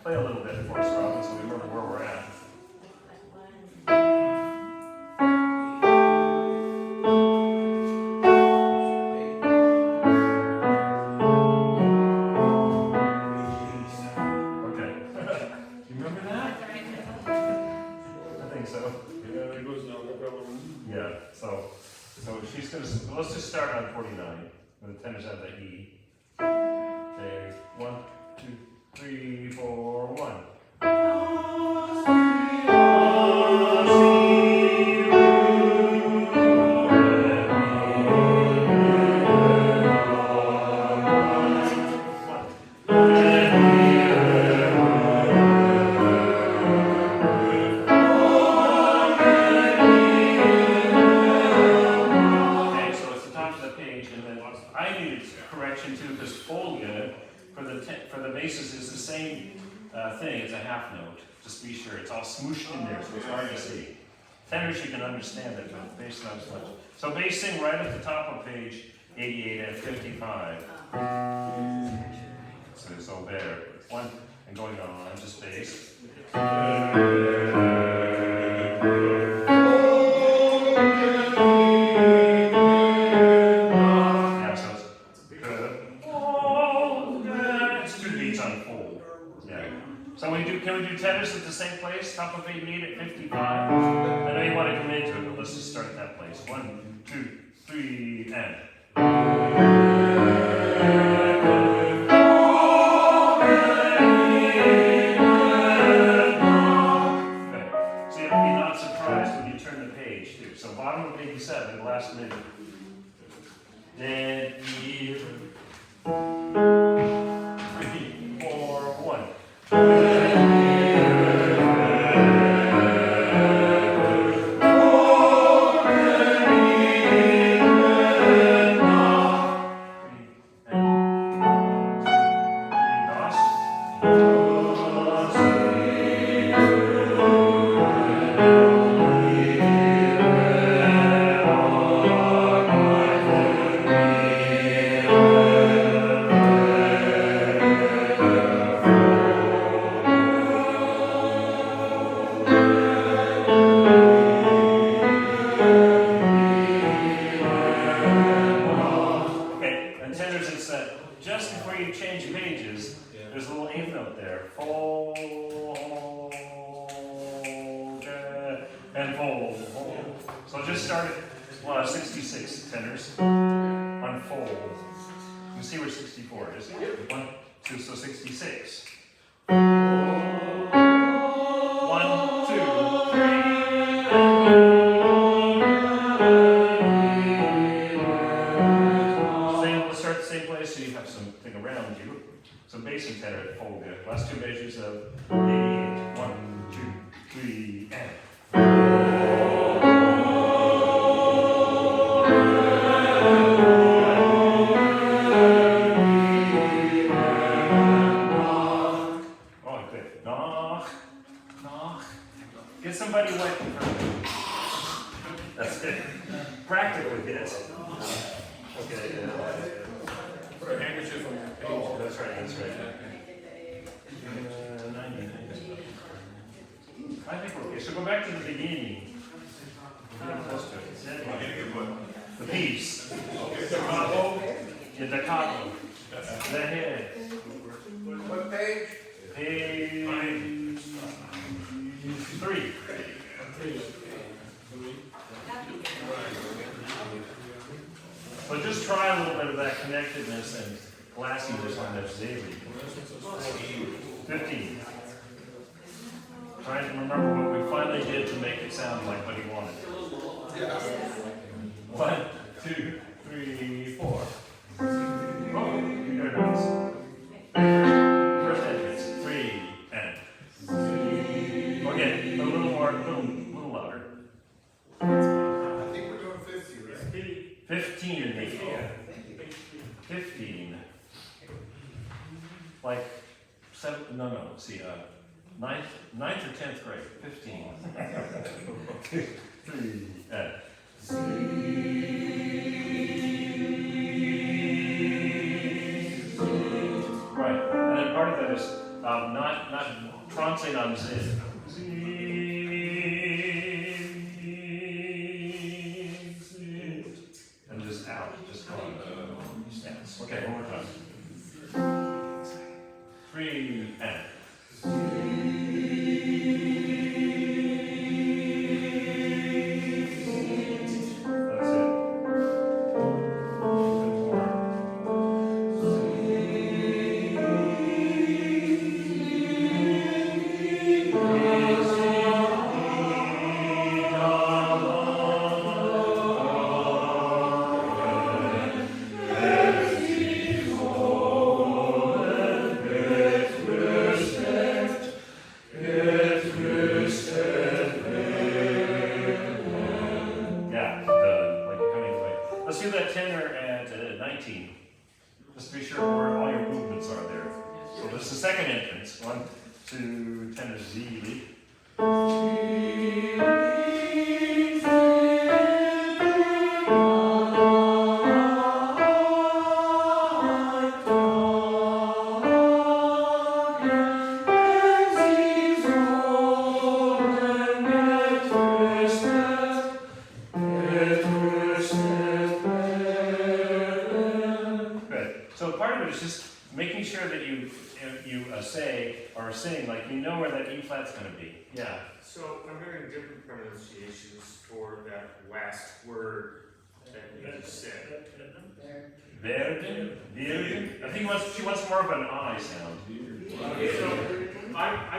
Play a little bit for us, Robin, so we remember where we're at. Okay. You remember that? I think so. Yeah, there goes now, no problem. Yeah, so she's gonna, let's just start on 49, when the tenors have the E. Say, 1, 2, 3, 4, 1. Correction too, because folio for the basses is the same thing as a half note. Just be sure it's all smooshed in there, so it's hard to see. Tenors you can understand it, but bass not as much. So bass sing right at the top of page 88 and 55. So it's all there. One and going on, just bass. So can we do tenors at the same place, top of 88 at 55? I know you want to come into it, but let's just start at that place. 1, 2, 3, and. Okay. See, you'll be not surprised when you turn the page too. So bottom of 87, the last minute. Then E. 3, 4, 1. before you change pages, there's a little eighth note there. Fold, and fold. So just start at 66 tenors. Unfold. You can see where 64 is. 1, 2, so 66. 1, 2, 3. Let's start the same place so you have something around you. Some bass and tenor at fold there. Last two measures of 88. 1, 2, 3, and. Get somebody wet in front of you. That's it. Practically hit. Okay. Put a handkerchief on your page. That's right. 90. I think we're okay. So go back to the beginning. The piece. The capo. The head. What page? Page 3. So just try a little bit of that connectedness and glassiness on that daily. 15. Trying to remember what we finally did to make it sound like what he wanted. 1, 2, 3, 4. Oh, there it is. First entrance. 3 and. Okay, a little more, a little louder. I think we're doing 50, right? 15 maybe. 15. Like 7, no, see, 9th or 10th grade, 15. 2, 3, and. Right, and then part of that is not troncing on Z. And just out, just going stance. Okay, one more time. 3 and. That's it. Let's do that tenor at 19. Just to be sure where all your movements are there. So this is the second entrance. 1, 2, tenor Z. So part of it is just making sure that you say or sing like you know where that E flat's going to be. Yeah. So I'm hearing different pronunciations for that last word that you just said. Verden? I think she wants more of an I sound. So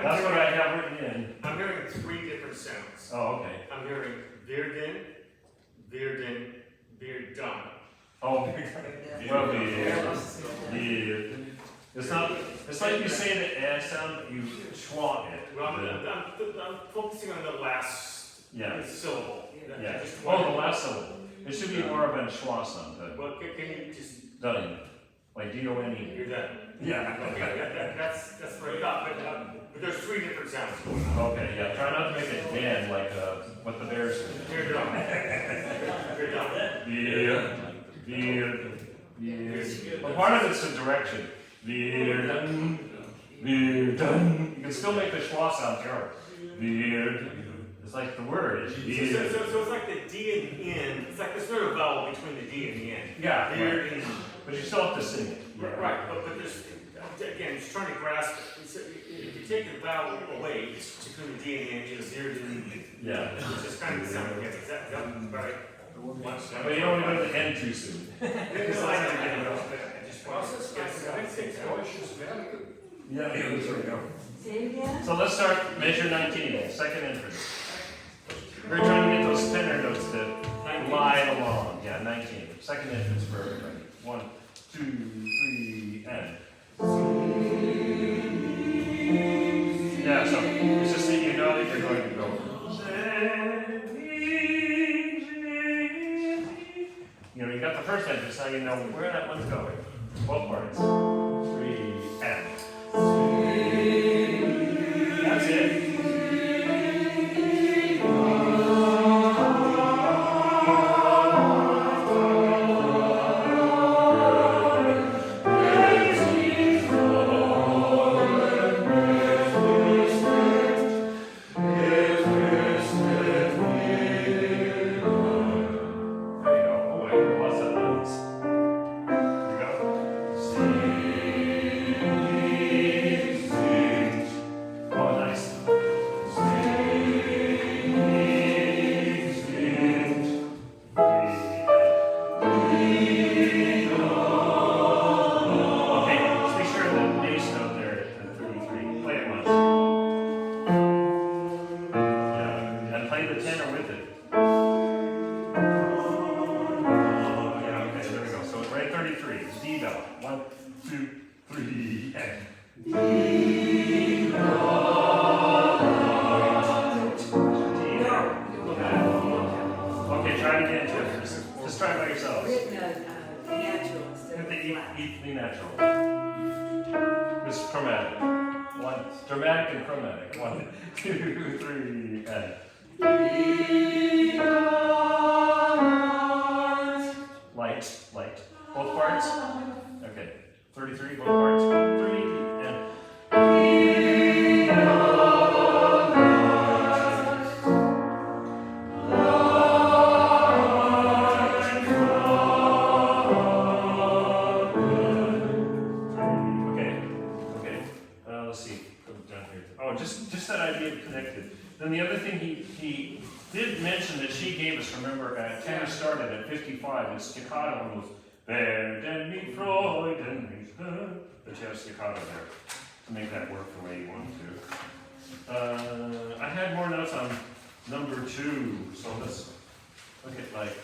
That's what I have written in. I'm hearing 3 different sounds. Oh, okay. I'm hearing Virden, Virden, Virdun. Oh, well, it's not. It's like you say the S sound, but you schwa it. Well, I'm focusing on the last syllable. Yeah. Just Oh, the last syllable. It should be more of a schwa sound. Well, can you just Done. Like D-O-N-E. You're done. Yeah. Okay, that's what I thought, but there's 3 different sounds going on. Okay, yeah. Try not to make it Dan like what the Bears do. You're done. You're done. Well, part of it's the direction. You can still make the schwa sound terrible. It's like the word. So it's like the D and the N. It's like there's no vowel between the D and the N. Yeah, right. But you still have to sing it. Right, but there's, again, just trying to grasp it. It's, if you take the vowel away, it's between the D and the N, it's zero to the, Yeah. it's just kind of simple, yes, exactly, right. But you don't want to go to the end too soon. Process, I think Deutsch is very good. Yeah, there we go. Say it again? So let's start measure 19, second entrance. We're trying to get those tenor notes to glide along. Yeah, 19. Second entrance for everybody. 1, 2, 3, and. Yeah, so it's just that you know that you're going to go. You know, you got the first entrance, now you know where that one's going. Both parts. 3, and. That's it. Then the other thing he did mention that she gave us, remember, Tenor started at 55, and staccato one was Werden mich freuden mich hören, but you have staccato there to make that work the way you want to. I had more notes on number 2, so let's look at like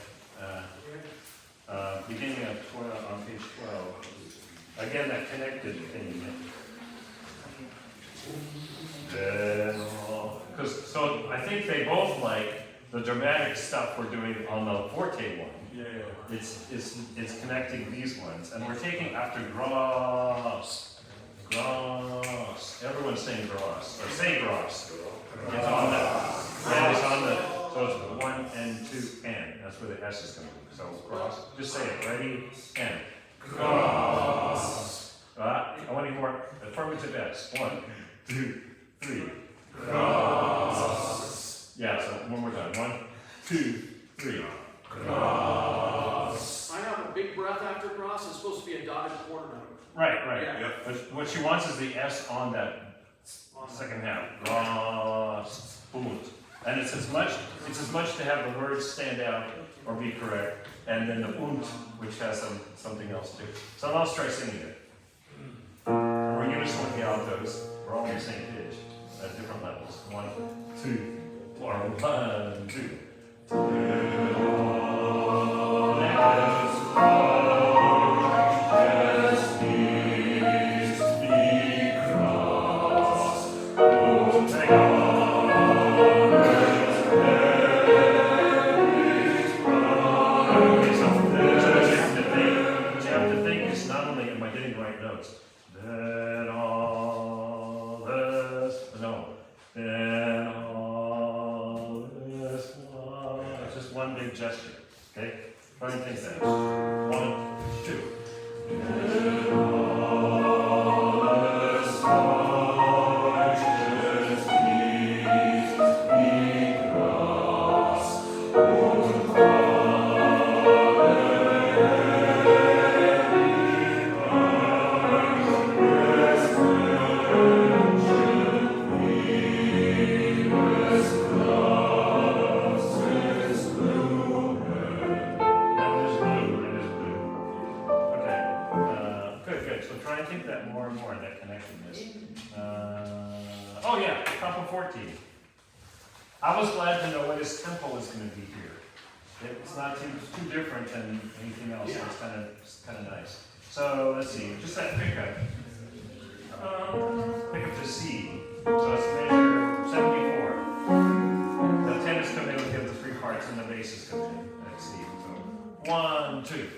beginning of 12 on page 12. Again, that connected thing. Because so I think they both like the dramatic stuff we're doing on the forte one. Yeah. It's connecting these ones, and we're taking after gross. Everyone's saying gross, or say gross. It's on the, and it's on the, so it's 1 and 2 and. That's where the S is going to be. So gross. Just say it. Ready? And. Gross. I want to hear more affirmative S. 1, 2, 3. Gross. Yeah, so one more time. 1, 2, 3. Gross. I have a big breath after gross. It's supposed to be a dotted quarter note. Right. Yeah. But what she wants is the S on that second half. Gross. Boom. And it's as much to have the words stand out or be correct, and then the und, which has something else too. So I'll try singing it. We're in unison with the altos. We're all on the same pitch at different levels. 1, 2, or 1, 2. Gesture, okay? Try and think that. 1, 2. more and more that connectedness. Oh yeah, top of 14. I was glad to know what his tempo is going to be here. It's not too different than anything else, so it's kind of nice. So let's see, just that pickup. Pickup to C. So let's measure 74. The tenors come in with the 3 parts and the basses come in. Let's see. So 1, 2.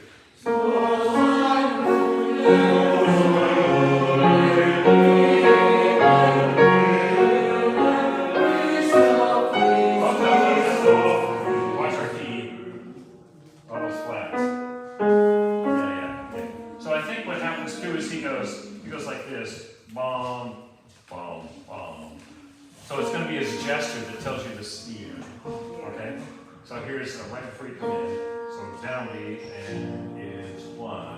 Watch our key. All those flats. Yeah, okay. So I think what happens too is he goes like this. Bom, bom, bom. So it's going to be his gesture that tells you the speed. Okay? So here's a right before you come in. So down beat and is 1.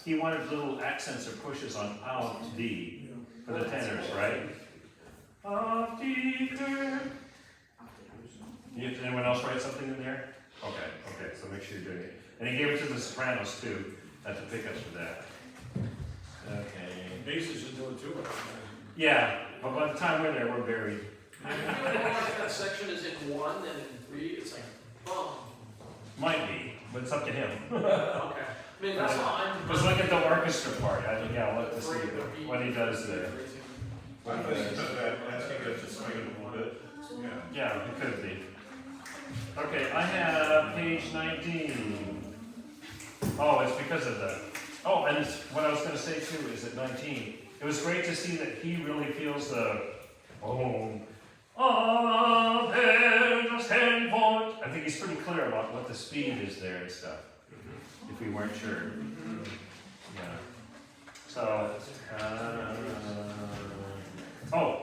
He wanted little accents or pushes on out D for the tenors, right? Out D. Anyone else write something in there? Okay, so make sure you're doing it. And he gave it to the sopranos too, at the pickups for that. Okay. Basses should do it too. Yeah, but by the time we're there, we're buried. I feel like that section is in 1 and in 3, it's like, boom. Might be, but it's up to him. Okay. I mean, that's all I'm. Let's look at the orchestra part. I think, yeah, I'll let to see what he does there. I think that asking us to swing it a little bit. Yeah, it could be. Okay, I have page 19. Oh, it's because of the. Oh, and what I was going to say too is at 19, it was great to see that he really feels the. I think he's pretty clear about what the speed is there and stuff. If we weren't sure. Yeah. So,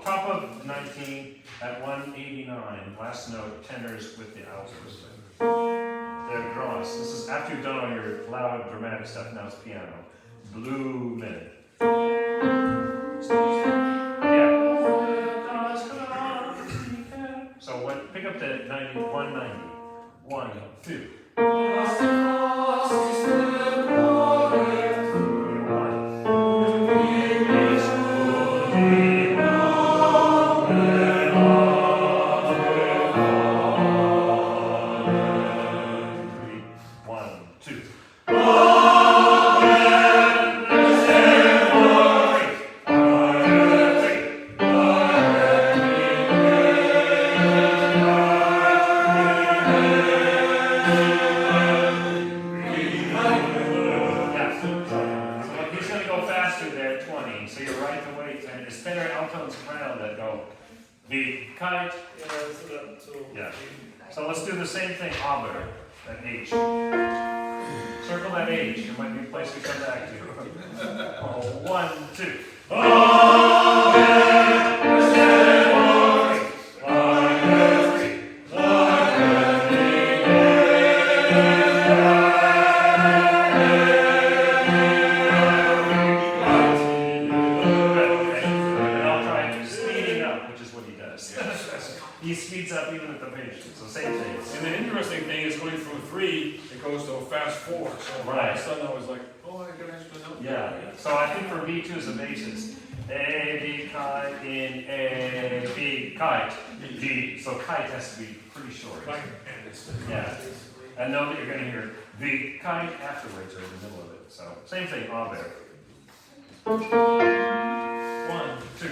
top of 19 at 189, last note, tenors with the altos. They're gross. This is after you've done all your loud, dramatic stuff, now it's piano. Blue minute. So what? Pick up the 90, 190. 1, 2. Yeah. So let's do the same thing, aber, that H. Circle that H. There might be a place we come back to. 1, 2. He speeds up even at the pitch, so same thing. And the interesting thing is going from 3, it goes to a fast 4. So all of a sudden I was like, oh, I got an extra note. Yeah. So I think for B2 is a basis. A, B, kite, in A, B, kite, D. So kite has to be pretty short. Yeah. And know that you're going to hear the kite afterwards or in the middle of it. it. So same thing, ah there. 1, 2.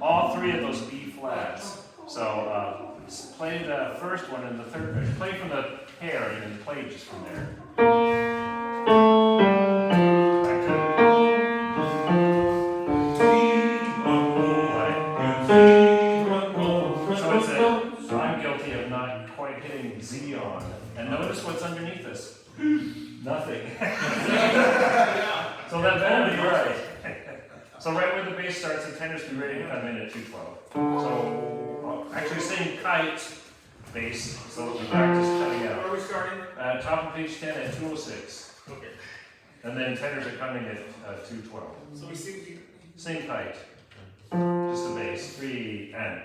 All three of those B flats. So play the first one and the third measure. Play from the pair and then play just from there. So I'm guilty of not quite hitting Z on. And notice what's underneath this. Nothing. So that better be right. So right where the bass starts, the tenors be ready to come in at 212. So actually sing kite bass, so that we practice cutting Where out. are we starting? Top of page 10 at 206. Okay. And then tenors are coming at 212. So we see, Sing kite. Just the bass. 3 and.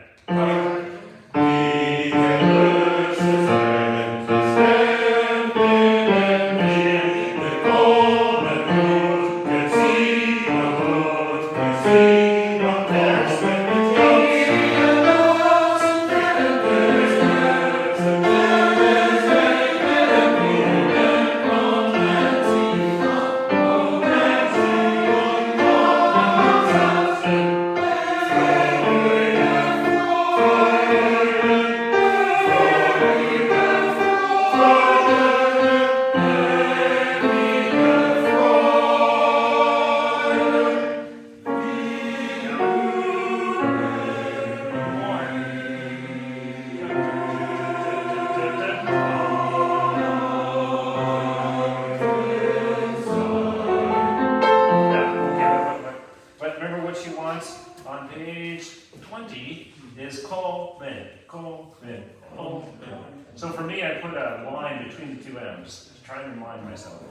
On page 20 is call, then, call, then, call, then. So for me, I put a line between the two M's to try and remind myself.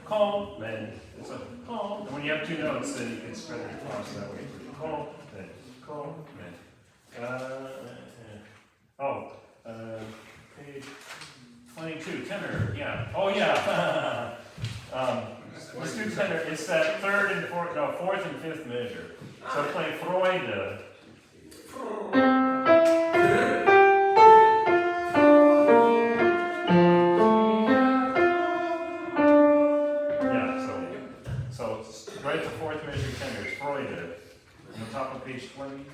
Call, then, it's a call. And when you have two notes, then you can spread it across that way. Call, then, page 22, tenor, yeah. Oh, yeah. Let's do tenor. It's that third and fourth, no, fourth and fifth measure. So play Freude. Yeah, so right the fourth measure tenor is Freude. On the top of page 20,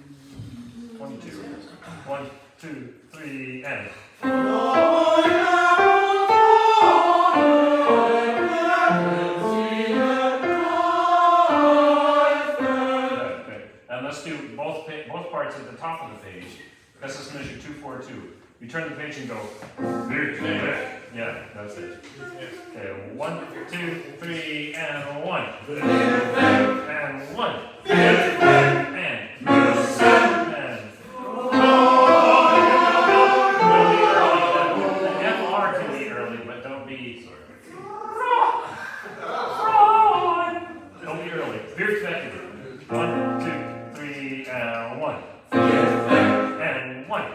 22. 1, 2, 3, and. Let's do both parts at the top of the page. That's this measure 242. You turn the page and go. Yeah, that's it. Okay, 1, 2, 3, and 1. And 1. And. The FR can be early, but don't be. Don't be early. Very effective. 1, 2, 3, and 1. And 1.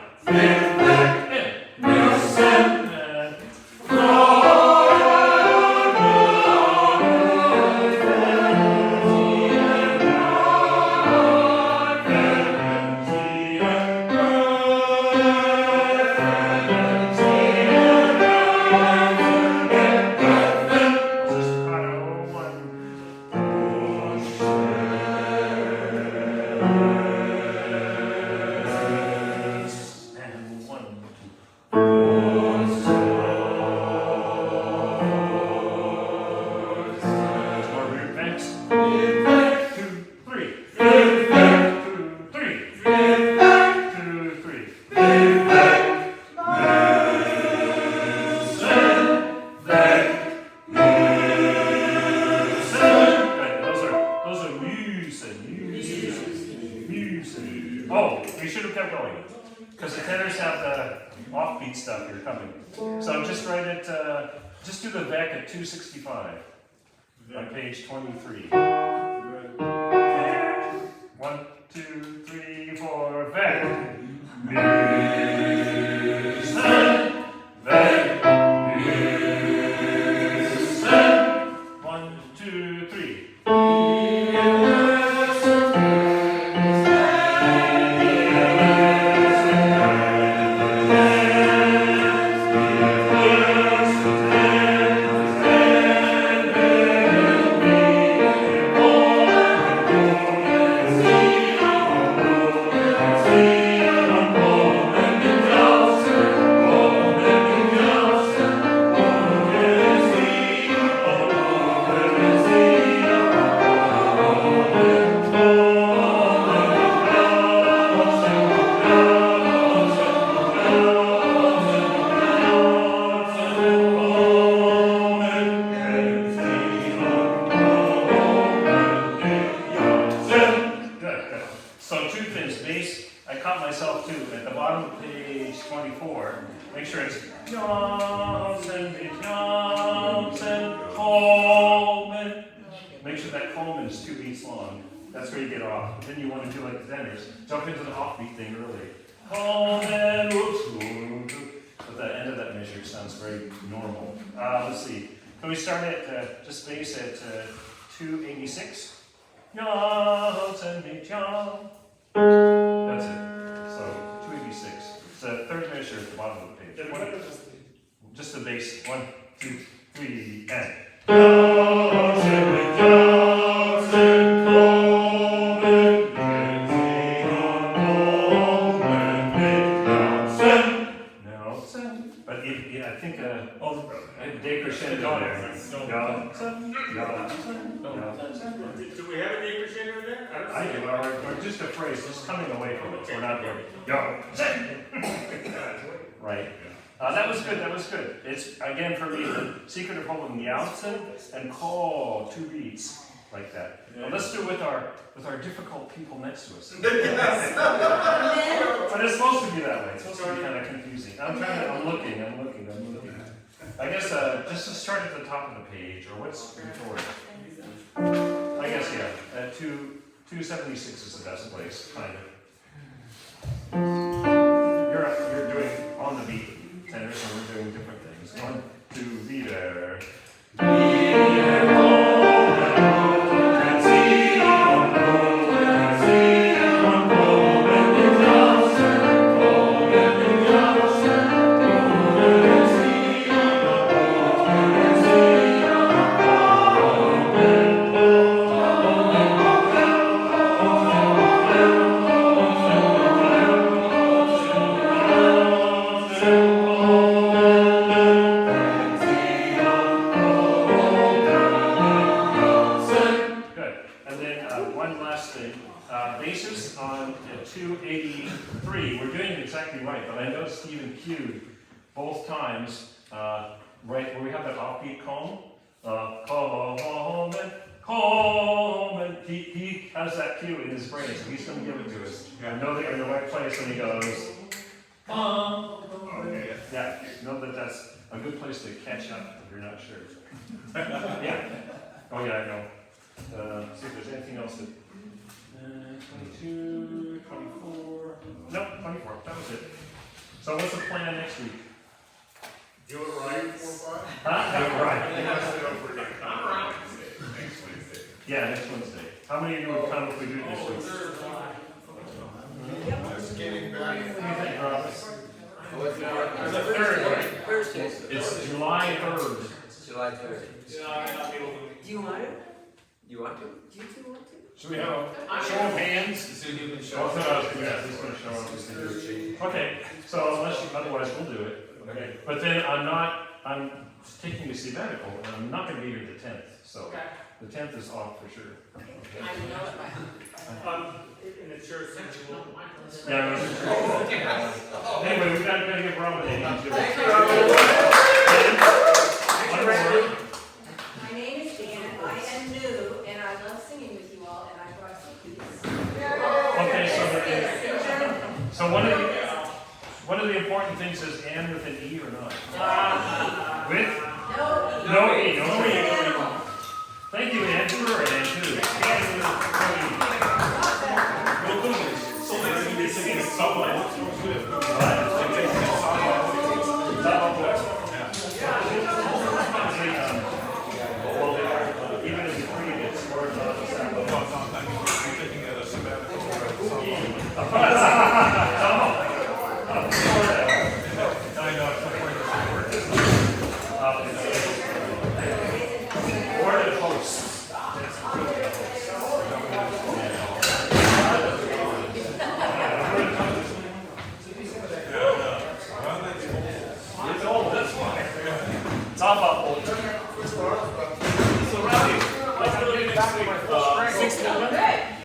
Oh, we should have kept going, because the tenors have the offbeat stuff here coming. So just write it, just do the VEC at 265 on page 23. 1, 2, 3, 4, back. Back. 1, 2, 3. So two things, bass, I caught myself too, at the bottom of page 24, make sure it's Johnson, Coleman. Make sure that Coleman is 2 beats long. That's where you get off. Then you want to do like the tenors. Jump into the offbeat thing early. Coleman, whoops, but the end of that measure sounds very normal. Let's see. Can we start at just bass at 286? Johnson, John. That's it. So 286. It's the third measure at the bottom of the page. Just the bass. 1, 2, 3, and. Johnson, Coleman, Johnson. But I think decrescendo there. Do we have a decrescendo in there? I do, or just a phrase, just coming away from it. We're not going, right. That was good, that was good. It's, again, for me, the secret of holding the Alton and call 2 beats like that. Well, let's do it with our difficult people next to us. But it's supposed to be that way. It's supposed to be kind of confusing. I'm looking. I guess just to start at the top of the page, or what's before it? I guess, yeah, 276 is the best place, kind of. You're doing on the beat tenor, so we're doing different things. 1, 2, be there. Basses on 283, we're doing it exactly right, but I know Stephen cued both times, right where we have that offbeat Coleman, Coleman, he has that cue in his brain, so he's going to give it to us. I know that you're in the right place when he goes, yeah, know that that's a good place to catch up if you're not sure. Yeah, oh yeah, I know. See if there's anything else that 22, 24, nope, 24, that was it. So what's the plan next week? Do it right. 4, 5. Huh? Do it right. Next Wednesday. Yeah, next Wednesday. How many of you would come if we do it this week? Just getting back. What do you think, Rob? What's the It's the third, right? Thursday. It's July 3rd. July 3rd. Do you want it? You want to? Do you two want to? Should we have a show of hands? So you can Oh, show so I was gonna ask, who's gonna show up? Who's gonna do it? Okay, so unless you, otherwise we'll do it. Okay. But then I'm taking a sabbatical, and I'm not gonna be here the 10th, so the 10th is off for sure. In the church section. Yeah, anyway, we gotta give Robin a hand. My name is Dan, I am new, and I love singing with you all, and I brought some keys. Okay, so one of the important things is and with an E or not? With? No E. No E, no E. Thank you, Ann, for an and too.